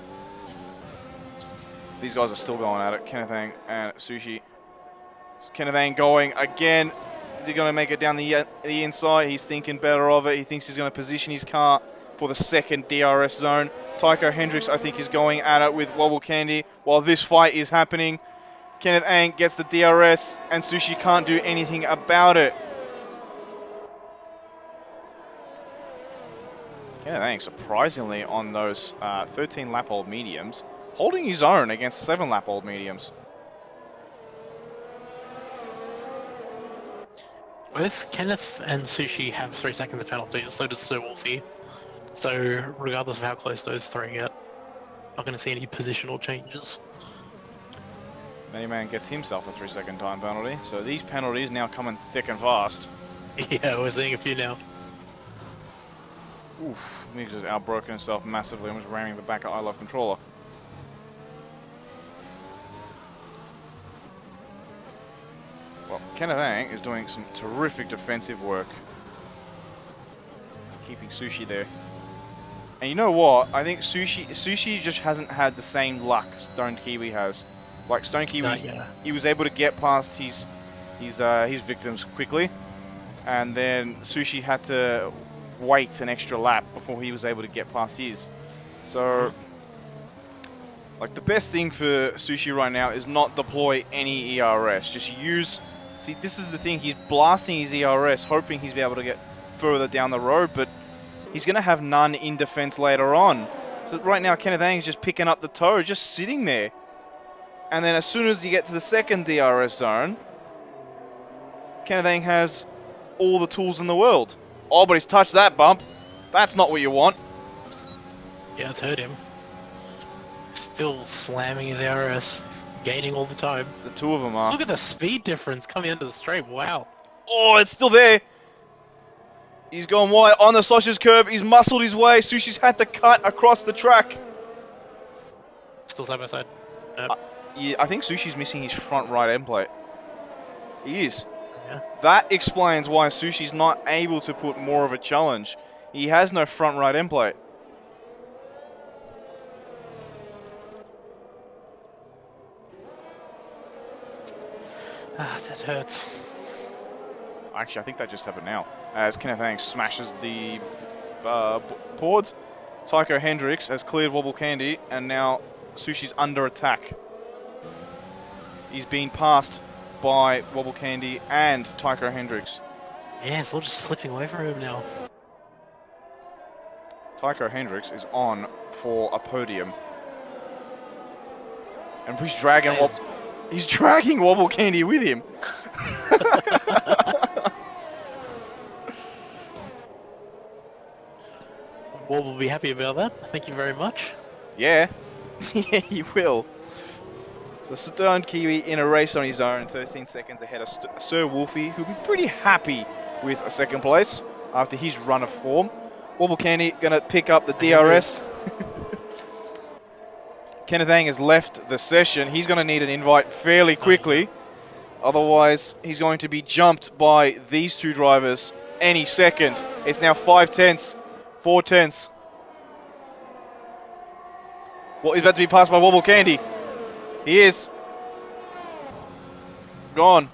These guys are still going at it. Kenneth Ang and Sushi. Kenneth Ang going again. Is he going to make it down the inside? He's thinking better of it. He thinks he's going to position his car for the second DRS zone. Tycho Hendricks, I think, is going at it with Wobble Candy while this fight is happening. Kenneth Ang gets the DRS, and Sushi can't do anything about it. Kenneth Ang, surprisingly, on those 13-lap-old mediums, holding his own against 7-lap-old mediums. Both Kenneth and Sushi have 3 seconds of penalties, so does Sir Wolfie. So, regardless of how close those three get, not going to see any positional changes. Manyman gets himself a 3-second time penalty, so these penalties now coming thick and fast. Yeah, we're seeing a few now. Oof, Migs has outbroken himself massively and was ramming the back of I Love Controller. Well, Kenneth Ang is doing some terrific defensive work, keeping Sushi there. And you know what? I think Sushi just hasn't had the same luck Stone Kiwi has. Like Stone Kiwi, Yeah. he was able to get past his victims quickly, and then Sushi had to wait an extra lap before he was able to get past his. So, like, the best thing for Sushi right now is not deploy any ERS. Just use. See, this is the thing. He's blasting his ERS, hoping he's be able to get further down the road, but he's going to have none in defense later on. So right now, Kenneth Ang is just picking up the toe, just sitting there. And then as soon as you get to the second DRS zone, Kenneth Ang has all the tools in the world. Oh, but he's touched that bump. That's not what you want. Yeah, it's hurt him. Still slamming his RS. He's gaining all the time. The two of them are. Look at the speed difference coming into the straight. Wow. Oh, it's still there. He's gone wide on the sausage curb. He's muscled his way. Sushi's had to cut across the track. Still side by side. Yeah, I think Sushi's missing his front right end plate. He is. Yeah. That explains why Sushi's not able to put more of a challenge. He has no front right end plate. Ah, that hurts. Actually, I think that just happened now. As Kenneth Ang smashes the boards. Tycho Hendricks has cleared Wobble Candy, and now Sushi's under attack. He's being passed by Wobble Candy and Tycho Hendricks. Yeah, it's all just slipping away from him now. Tycho Hendricks is on for a podium. And he's dragging Wobble Candy with him. Wall will be happy about that. Thank you very much. Yeah. Yeah, he will. So Stone Kiwi in a race on his own, 13 seconds ahead of Sir Wolfie, who'll be pretty happy with a second place after his run of form. Wobble Candy gonna pick up the DRS. Kenneth Ang has left the session. He's gonna need an invite fairly quickly. Otherwise, he's going to be jumped by these two drivers any second. It's now 5 tenths, 4 tenths. Well, he's about to be passed by Wobble Candy. He is. gone.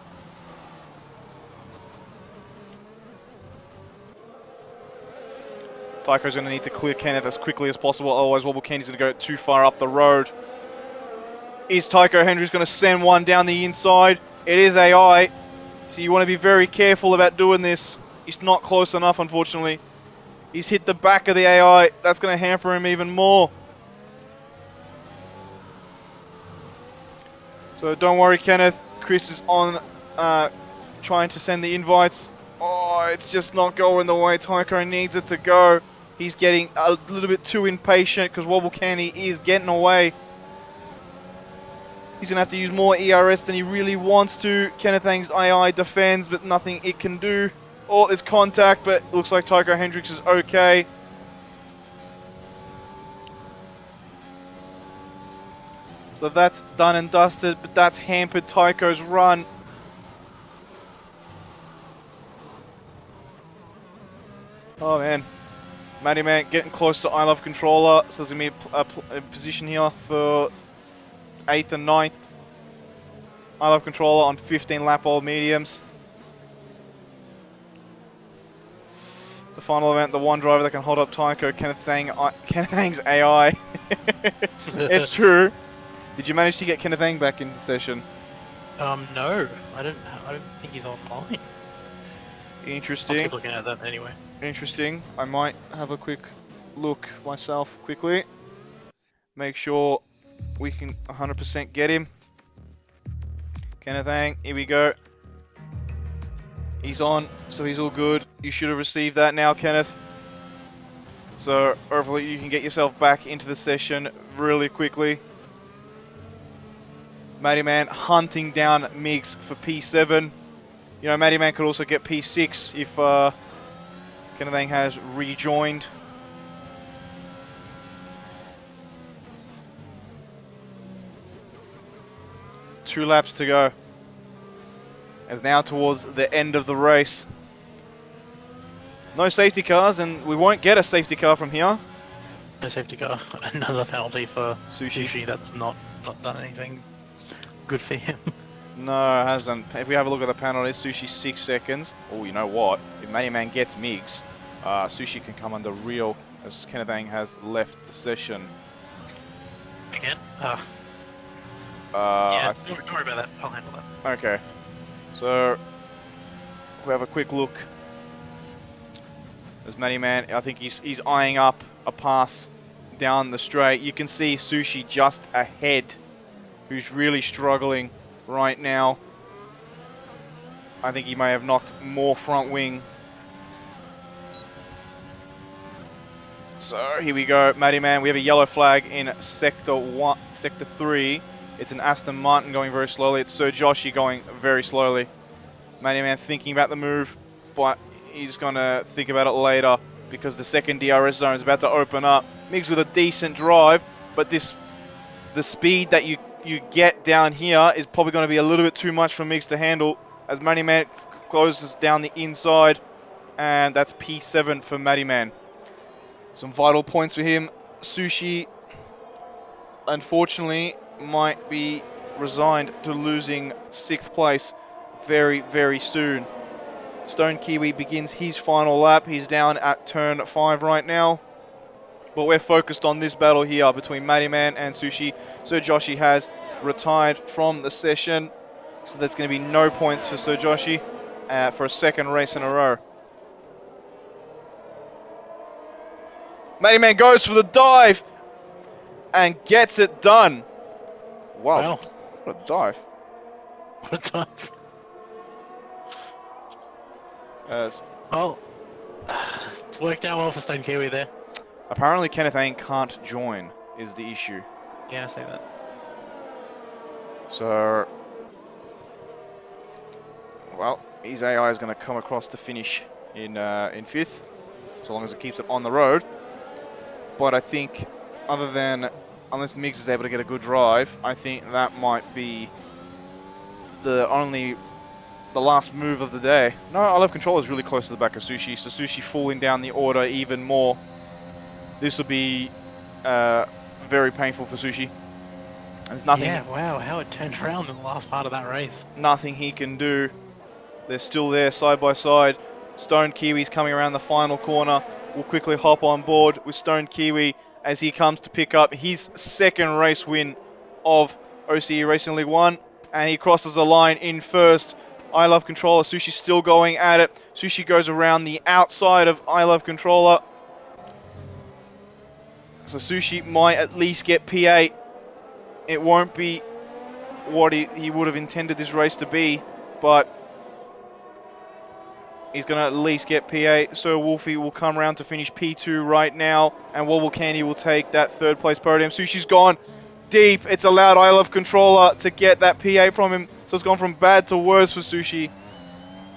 Tycho's going to need to clear Kenneth as quickly as possible, otherwise Wobble Candy's going to go too far up the road. Is Tycho Hendricks going to send one down the inside? It is AI, so you want to be very careful about doing this. He's not close enough, unfortunately. He's hit the back of the AI. That's going to hamper him even more. So don't worry, Kenneth. Chris is on trying to send the invites. Oh, it's just not going the way Tycho needs it to go. He's getting a little bit too impatient because Wobble Candy is getting away. He's going to have to use more ERS than he really wants to. Kenneth Ang's AI defends, but nothing it can do. Oh, there's contact, but looks like Tycho Hendricks is okay. So that's done and dusted, but that's hampered Tycho's run. Oh man. Matty Man getting close to I Love Controller, so there's going to be a position here for 8th and 9th. I Love Controller on 15 lap old mediums. The final event, the one driver that can hold up Tycho, Kenneth Ang's AI. It's true. Did you manage to get Kenneth Ang back into session? No, I don't think he's online. Interesting. I'll keep looking at that anyway. Interesting. I might have a quick look myself quickly. Make sure we can 100% get him. Kenneth Ang, here we go. He's on, so he's all good. You should have received that now, Kenneth. So hopefully you can get yourself back into the session really quickly. Matty Man hunting down Migs for P7. You know, Matty Man could also get P6 if Kenneth Ang has rejoined. Two laps to go. As now towards the end of the race. No safety cars, and we won't get a safety car from here. No safety car. Another penalty for Sushi. Sushi. That's not done anything good for him. No, it hasn't. If we have a look at the penalties, Sushi 6 seconds. Oh, you know what? If Matty Man gets Migs, Sushi can come under real, as Kenneth Ang has left the session. Again? Yeah, don't worry about that. I'll handle that. Okay. So, we have a quick look. As Matty Man, I think he's eyeing up a pass down the straight. You can see Sushi just ahead, who's really struggling right now. I think he may have knocked more front wing. So here we go, Matty Man. We have a yellow flag in sector 3. It's an Aston Martin going very slowly. It's Sir Joshi going very slowly. Matty Man thinking about the move, but he's going to think about it later because the second DRS zone is about to open up. Migs with a decent drive, but the speed that you get down here is probably going to be a little bit too much for Migs to handle as Matty Man closes down the inside, and that's P7 for Matty Man. Some vital points for him. Sushi, unfortunately, might be resigned to losing 6th place very, very soon. Stone Kiwi begins his final lap. He's down at turn 5 right now. But we're focused on this battle here between Matty Man and Sushi. Sir Joshi has retired from the session, so there's going to be no points for Sir Joshi for a second race in a row. Matty Man goes for the dive and gets it done. Wow, what a dive. What a dive. Oh, it's worked out well for Stone Kiwi there. Apparently Kenneth Ang can't join is the issue. Yeah, I say that. So, well, his AI is going to come across to finish in 5th, so long as it keeps it on the road. But I think, unless Migs is able to get a good drive, I think that might be the last move of the day. No, I Love Controller is really close to the back of Sushi, so Sushi falling down the order even more. This will be very painful for Sushi. There's nothing. Yeah, wow, how it turned around in the last part of that race. Nothing he can do. They're still there side by side. Stone Kiwi's coming around the final corner. We'll quickly hop on board with Stone Kiwi as he comes to pick up his second race win of OCE Racing League 1. And he crosses the line in first. I Love Controller. Sushi's still going at it. Sushi goes around the outside of I Love Controller. So Sushi might at least get P8. It won't be what he would have intended this race to be, but he's going to at least get P8. So Wolfie will come around to finish P2 right now, and Wobble Candy will take that third place podium. Sushi's gone deep. It's allowed I Love Controller to get that P8 from him, so it's gone from bad to worse for Sushi.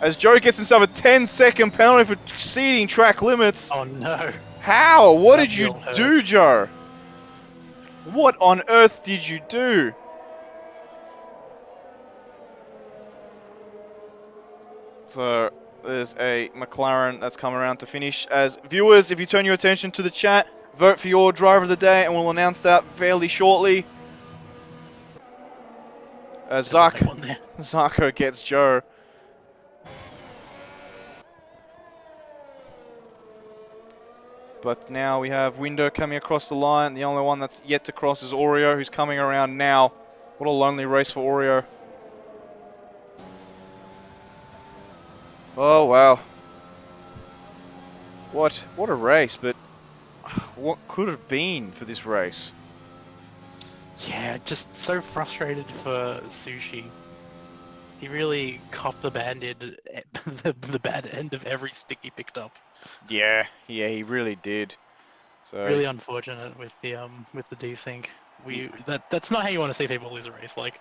As Joe gets himself a 10-second penalty for exceeding track limits. Oh no. How? What That did you will hurt. do, Joe? What on earth did you do? So there's a McLaren that's come around to finish. As viewers, if you turn your attention to the chat, vote for your driver of the day, and we'll announce that fairly shortly. Zarko gets Joe. But now we have Window coming across the line. The only one that's yet to cross is Oreo, who's coming around now. What a lonely race for Oreo. Oh, wow. What a race, but what could it have been for this race? Yeah, just so frustrated for Sushi. He really copped the bad end, the bad end of every stick he picked up. Yeah, he really did. So Really unfortunate with the desync. That's not how you want to see people lose a race. Like,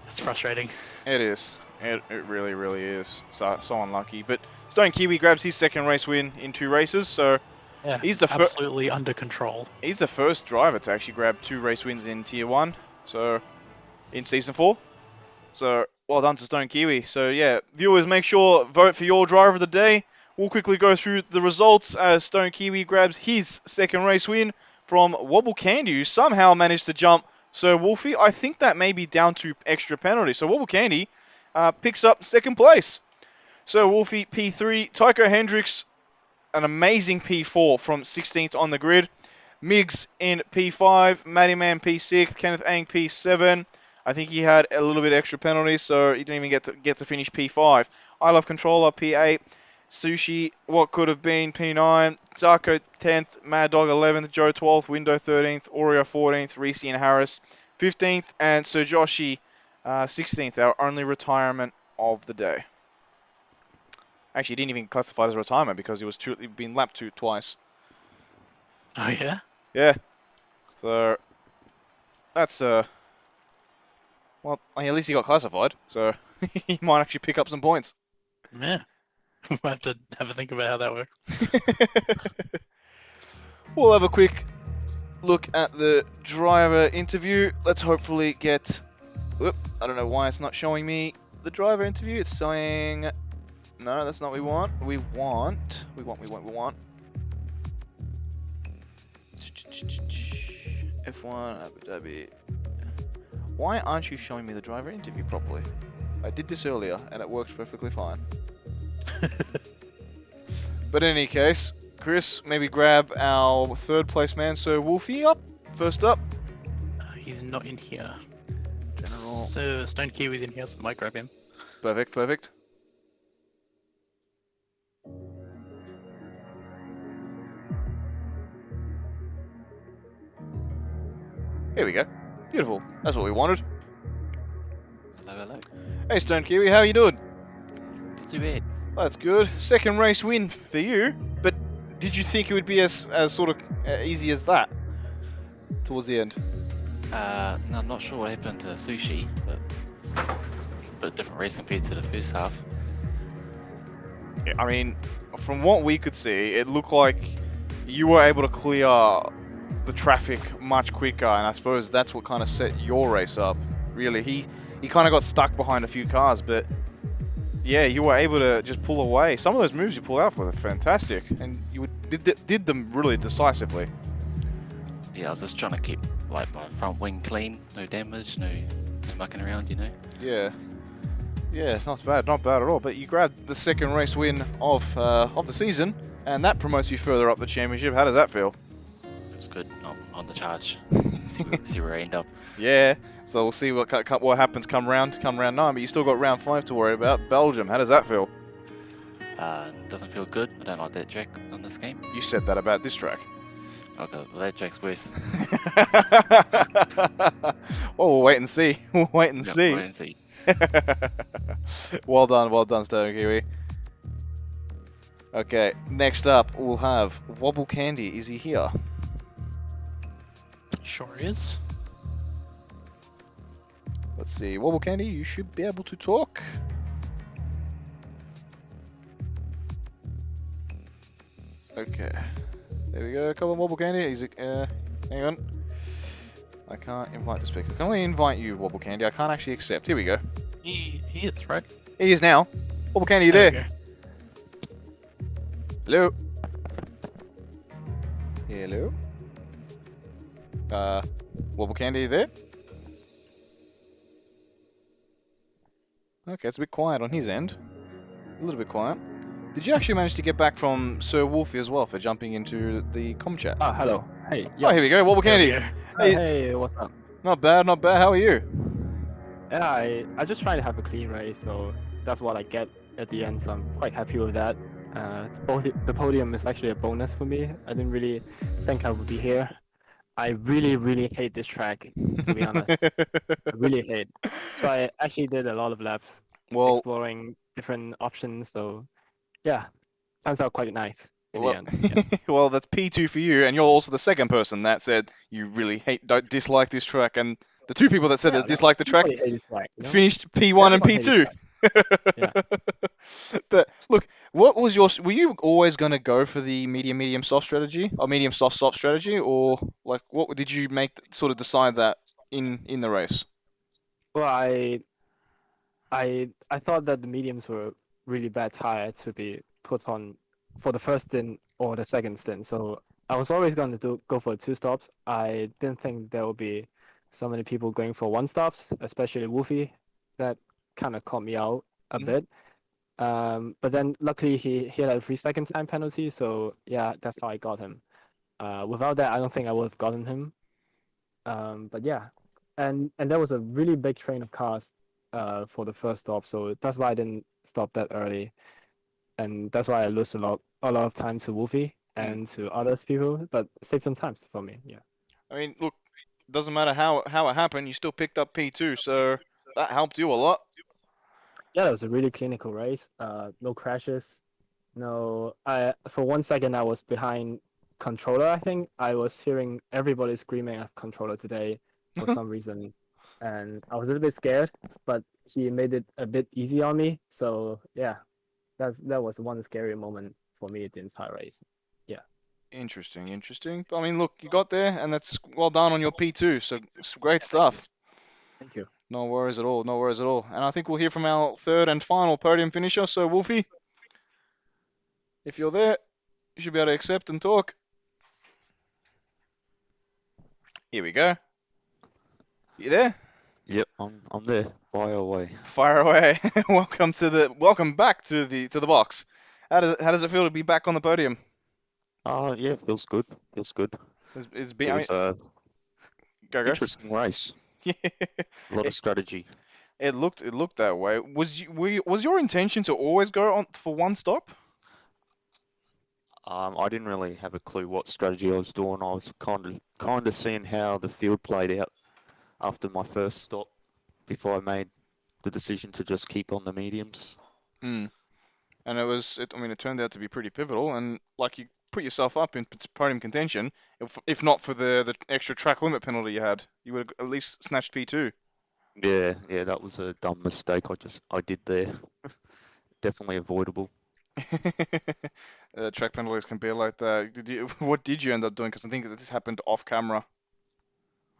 it's frustrating. it is. It really, really is. So unlucky. But Stone Kiwi grabs his second race win in 2 races, so Yeah, he's the absolutely under control. he's the first driver to actually grab 2 race wins in Tier 1, so in Season 4. So well done to Stone Kiwi. So yeah, viewers, make sure vote for your driver of the day. We'll quickly go through the results as Stone Kiwi grabs his second race win from Wobble Candy, who somehow managed to jump Sir Wolfie. I think that may be down to extra penalty. So Wobble Candy picks up second place. Sir Wolfie P3, Tycho Hendricks an amazing P4 from 16th on the grid. Migs in P5, Matty Man P6, Kenneth Ang P7. I think he had a little bit extra penalties, so he didn't even get to finish P5. I Love Controller P8, Sushi what could have been P9, Zarko 10th, Mad Dog 11th, Joe 12th, Window 13th, Oreo 14th, Reese and Harris 15th, and Sir Joshi 16th, our only retirement of the day. Actually, he didn't even classify as a retirement because he'd been lapped to twice. Oh yeah. Yeah. So that's well, at least he got classified, so he might actually pick up some points. Yeah. We'll have to have a think about how that works. We'll have a quick look at the driver interview. Let's hopefully get. Whoop, I don't know why it's not showing me the driver interview. It's saying no, that's not what we want. We want. F1 Abu Dhabi. Why aren't you showing me the driver interview properly? I did this earlier and it works perfectly fine. But in any case, Chris, maybe grab our third place man, Sir Wolfie, up. First up. He's not in here. General. So Stone Kiwi's in here, so I might grab him. Perfect, perfect. Here we go. Beautiful. That's what we wanted. Hello, hello. Hey Stone Kiwi, how are you doing? Not too bad. That's good. Second race win for you, but did you think it would be as sort of easy as that towards the end? No, I'm not sure what happened to Sushi, but it's a bit different race compared to the first half. Yeah, I mean, from what we could see, it looked like you were able to clear the traffic much quicker, and I suppose that's what kind of set your race up. Really, he kind of got stuck behind a few cars, but yeah, you were able to just pull away. Some of those moves you pulled out were fantastic, and you did them really decisively. Yeah, I was just trying to keep like my front wing clean, no damage, no mucking around, you know. Yeah. Yeah, not bad at all. But you grabbed the second race win of the season, and that promotes you further up the championship. How does that feel? It's good. I'm on the charge. See where I end up. Yeah. So we'll see what happens come round 9. But you still got round 5 to worry about. Belgium. How does that feel? Doesn't feel good. I don't like that track on this game. You said that about this track. Okay, well, that track's worse. Well, we'll wait and see. We'll wait and Yep, see. wait and see. Well done, Stone Kiwi. Okay, next up we'll have Wobble Candy. Is he here? Sure is. Let's see, Wobble Candy, you should be able to talk. Okay, there we go. Come on, Wobble Candy. Hang on. I can't invite the speaker. Can we invite you, Wobble Candy? I can't actually accept. Here we go. He is, right? He is now. Wobble Candy, you there? Hello? Hello? Wobble Candy, you there? Okay, it's a bit quiet on his end. A little bit quiet. Did you actually manage to get back from Sir Wolfie as well for jumping into the comm chat? Oh, hello. Hey. Oh, here we go. Wobble Candy. Hey. Hey, what's up? Not bad, not bad. How are you? Yeah, I just try to have a clean race, so that's what I get at the end, so I'm quite happy with that. The podium is actually a bonus for me. I didn't really think I would be here. I really hate this track, to be honest. I really hate. So I actually did a lot of laps exploring different options, so yeah, turns out quite nice in the end. Yeah. Well, that's P2 for you, and you're also the second person that said you really dislike this track, and the two people that said they dislike the track Everybody hates this track, you know? finished P1 and Everyone hates P2. Yeah. But look, what was were you always going to go for the medium soft strategy, or medium soft strategy, or like what did you sort of decide that in the race? Well, I thought that the mediums were really bad tire to be put on for the first stint or the second stint. So I was always going to go for 2 stops. I didn't think there would be so many people going for 1 stops, especially Wolfie. That kind of caught me out a bit. But then luckily he had a 3-second time penalty. So yeah, that's how I got him. Without that, I don't think I would have gotten him. But yeah, and there was a really big train of cars for the first stop, so that's why I didn't stop that early, and that's why I lost a lot of time to Wolfie and to others people, but saved some time for me. Yeah. I mean, look, doesn't matter how it happened, you still picked up P2, so that helped you a lot. Yeah, it was a really clinical race. No crashes, no. For 1 second I was behind controller. I think I was hearing everybody screaming at controller today for some reason, and I was a little bit scared, but he made it a bit easy on me. So yeah, that was one scary moment for me the entire race. Yeah. Interesting. I mean, look, you got there, and that's well done on your P2. So it's great stuff. Thank you. No worries at all. And I think we'll hear from our third and final podium finisher. So Wolfie, if you're there, you should be able to accept and talk. Here we go. You there? Yep, I'm there. Fire away. Fire away. Welcome back to the box. How does it feel to be back on the podium? Yeah, feels good. It's It been was a go. interesting race. Yeah. A lot of strategy. It looked that way. Was your intention to always go on for 1 stop? I didn't really have a clue what strategy I was doing. I was kind of seeing how the field played out after my first stop before I made the decision to just keep on the mediums. And it turned out to be pretty pivotal, and like you put yourself up in podium contention. If not for the extra track limit penalty you had, you would have at least snatched P2. Yeah, that was a dumb mistake I did there. Definitely avoidable. Track penalties can be like that. What did you end up doing? Because I think this happened off camera.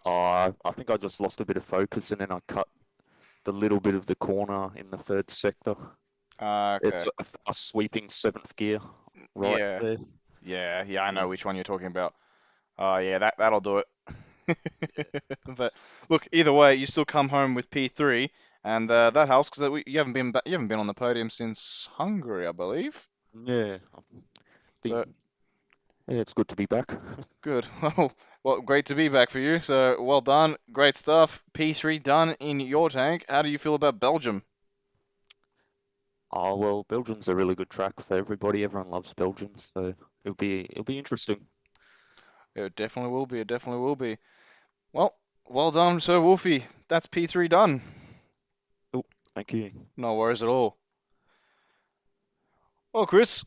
I think I just lost a bit of focus, and then I cut the little bit of the corner in the 3rd sector. Okay. It's a sweeping 7th gear right there. Yeah, I know which one you're talking about. Yeah, that'll do it. But look, either way, you still come home with P3, and that helps because you haven't been on the podium since Hungary, I believe. Yeah, So yeah, it's good to be back. good. Well, great to be back for you. So well done, great stuff. P3 done in your tank. How do you feel about Belgium? Oh well, Belgium's a really good track for everybody. Everyone loves Belgium, so it'll be interesting. It definitely will be. It definitely will be. Well, well done, Sir Wolfie. That's P3 done. Oh, thank you. No worries at all. Well, Chris,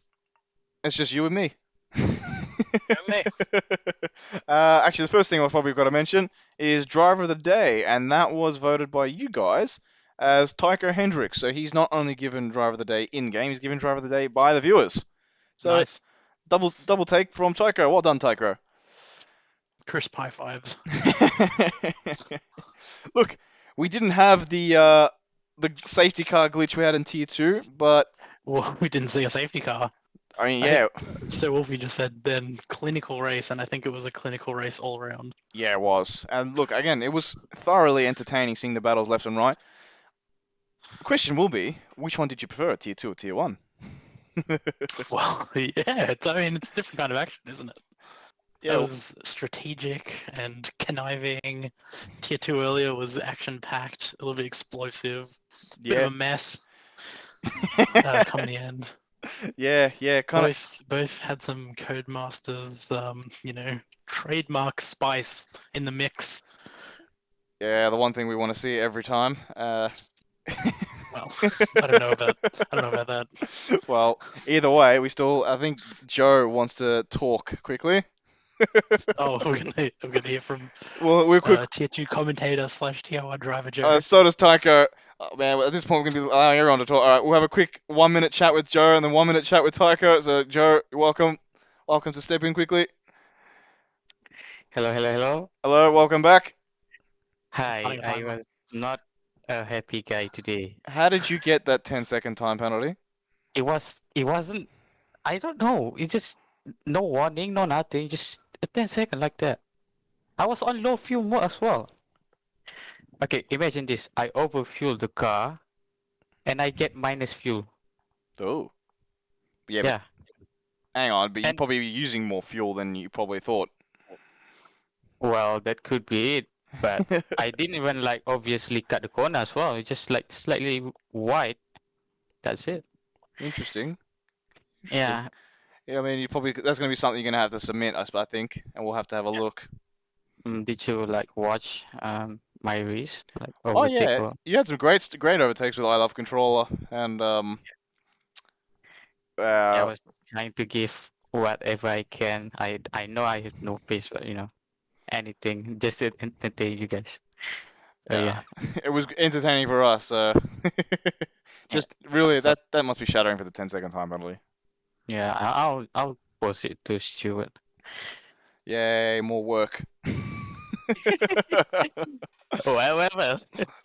it's just you and me. me. Actually, the first thing I've probably got to mention is Driver of the Day, and that was voted by you guys as Tycho Hendricks. So he's not only given Driver of the Day in game, he's given Driver of the Day by the viewers. So Nice. double take from Tycho. Well done, Tycho. Crisp high fives. Look, we didn't have the safety car glitch we had in Tier 2, but Well, we didn't see a safety car. I mean, I yeah, So Wolfie just said then clinical race, and I think it was a clinical race all around. yeah, it was. And look, again, it was thoroughly entertaining seeing the battles left and right. The question will be, which one did you prefer, Tier 2 or Tier 1? Well, yeah, I mean, it's a different kind of action, isn't it? Yeah, That was strategic and conniving. Tier 2 earlier was action-packed, a little bit explosive, bit yeah, of a mess come in the end. yeah, kind of. Both had some Codemasters, trademark spice in the mix. Yeah, the one thing we want to see every time. Well, I don't know about that. Well, either way, I think Joe wants to talk quickly. Oh, we're gonna hear from Well, we're quick. Tier 2 commentator / Tier 1 driver Joe. So does Tycho. Oh, man, at this point we're gonna be allowing everyone to talk. All right, we'll have a quick 1 minute chat with Joe and then 1 minute chat with Tycho. So Joe, you're welcome. Welcome to step in quickly. Hello. Hello, welcome back. Hi, Running a I timer. was not a happy guy today. How did you get that 10-second time penalty? It wasn't, I don't know. It just, no warning, no nothing, just a 10 second like that. I was on low fuel mode as well. Okay, imagine this. I overfuel the car and I get minus fuel. Oh. Yeah, Yeah. but hang on, but you're And- probably using more fuel than you probably thought. Well, that could be it. But I didn't even like obviously cut the corner as well. It's just like slightly wide. That's it. Interesting. Yeah. Yeah, I mean, that's gonna be something you're gonna have to submit, I think, and we'll have to have a look. Did you like watch my race? Like Oh overtake yeah, or... you had some great overtakes with I Love Controller, and I was trying to give whatever I can. I know I have no pace, but anything just to entertain you guys. So yeah. it was entertaining for us. So just really, So- that must be shattering for the 10-second time penalty. Yeah, I'll post it to Stuart. Yay, more work. Well.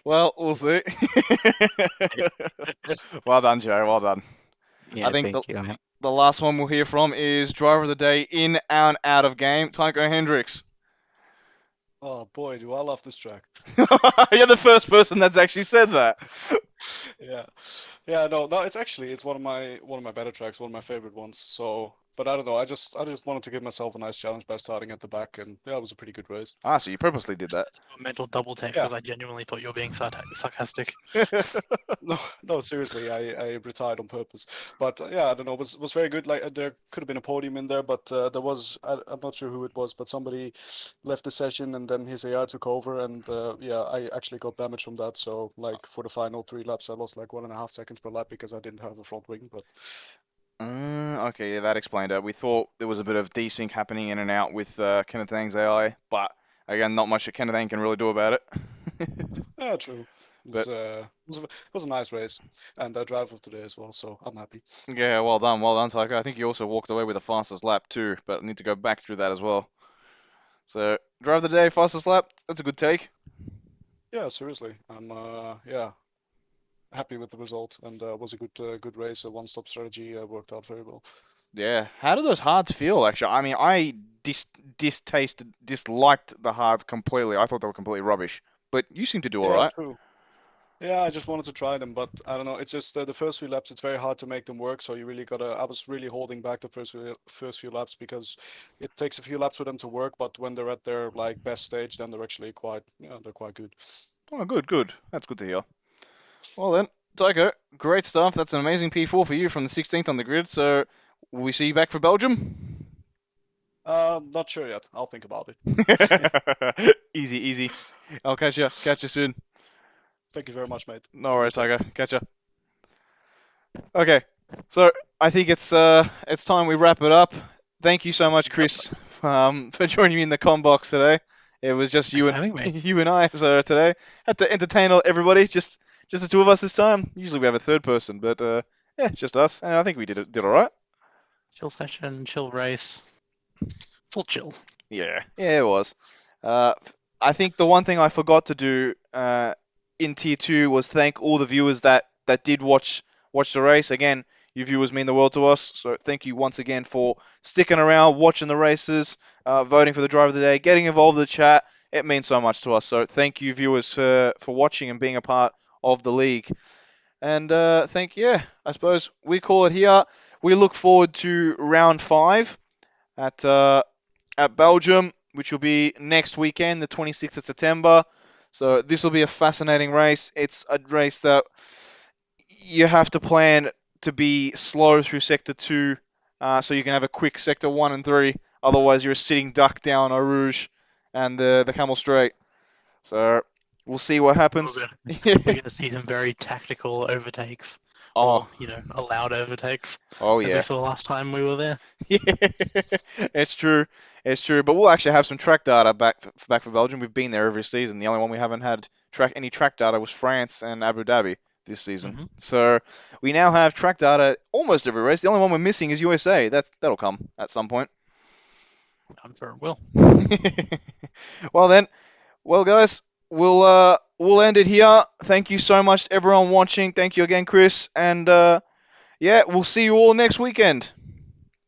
Well, we'll see. Well done, Joe. Well done. Yeah, think thank you. Man. The last one we'll hear from is Driver of the Day in and out of game, Tycho Hendricks. Oh boy, do I love this track. You're the first person that's actually said that. Yeah, no, it's one of my better tracks, one of my favorite ones. So, but I don't know, I just wanted to give myself a nice challenge by starting at the back, and yeah, it was a pretty good race. Ah, so you purposely did that. A mental double take Yeah. because I genuinely thought you were being sarcastic. No, seriously, I retired on purpose. But yeah, I don't know, it was very good. Like there could have been a podium in there, but there was I'm not sure who it was, but somebody left the session and then his AR took over, and yeah, I actually got damage from that. So like for the final 3 laps, I lost like 1.5 seconds per lap because I didn't have a front wing. But Okay, yeah, that explained it. We thought there was a bit of desync happening in and out with Kenneth Ang's AI, but again, not much that Kenneth Ang can really do about it. yeah, true. It was a nice race, and I drive of today as well, so I'm happy. Yeah, well done, Tycho. I think you also walked away with the fastest lap too, but I need to go back through that as well. So, drive of the day, fastest lap. That's a good take. Yeah, seriously, I'm yeah happy with the result, and was a good race. A one-stop strategy worked out very well. Yeah. How do those hards feel, actually? I mean, I disliked the hards completely. I thought they were completely rubbish. But you seem to do all Yeah, right. true. Yeah, I just wanted to try them, but I don't know. It's just the first few laps. It's very hard to make them work. So you really gotta. I was really holding back the first few laps because it takes a few laps for them to work. But when they're at their like best stage, then they're actually quite. Yeah, they're quite good. Oh, good, good. That's good to hear. Well then, Tycho, great stuff. That's an amazing P4 for you from the 16th on the grid. So, will we see you back for Belgium? Not sure yet. I'll think about it. Easy, easy. I'll catch you soon. Thank you very much, mate. No Have a worries, good day. Tycho. Catch ya. Okay, so I think it's time we wrap it up. Thank you so much, Chris, for joining me in the com box today. It was just you Thanks for and having me. you and I. So today had to entertain everybody. Just the two of us this time. Usually we have a third person, but yeah, just us. And I think we did all right. Chill session, chill race. It's all chill. Yeah, it was. I think the one thing I forgot to do in tier 2 was thank all the viewers that did watch the race. Again, you viewers mean the world to us, so thank you once again for sticking around, watching the races, voting for the driver of the day, getting involved in the chat. It means so much to us. So thank you viewers for watching and being a part of the league. And I suppose we call it here. We look forward to round 5 at Belgium, which will be next weekend, the 26th of September. So this will be a fascinating race. It's a race that you have to plan to be slow through Sector 2, so you can have a quick Sector 1 and 3. Otherwise, you're a sitting duck down Eau Rouge and the Camel Straight. So we'll see what happens. We're going to see some very tactical overtakes. Oh, Or, allowed overtakes. oh As yeah. we saw last time we were there. Yeah, it's true. It's true. But we'll actually have some track data back for Belgium. We've been there every season. The only one we haven't had any track data was France and Abu Dhabi this season. Mhm. So we now have track data almost every race. The only one we're missing is USA. That'll come at some point. I'm sure it will. Well then, guys, we'll end it here. Thank you so much to everyone watching. Thank you again, Chris, and yeah, we'll see you all next weekend.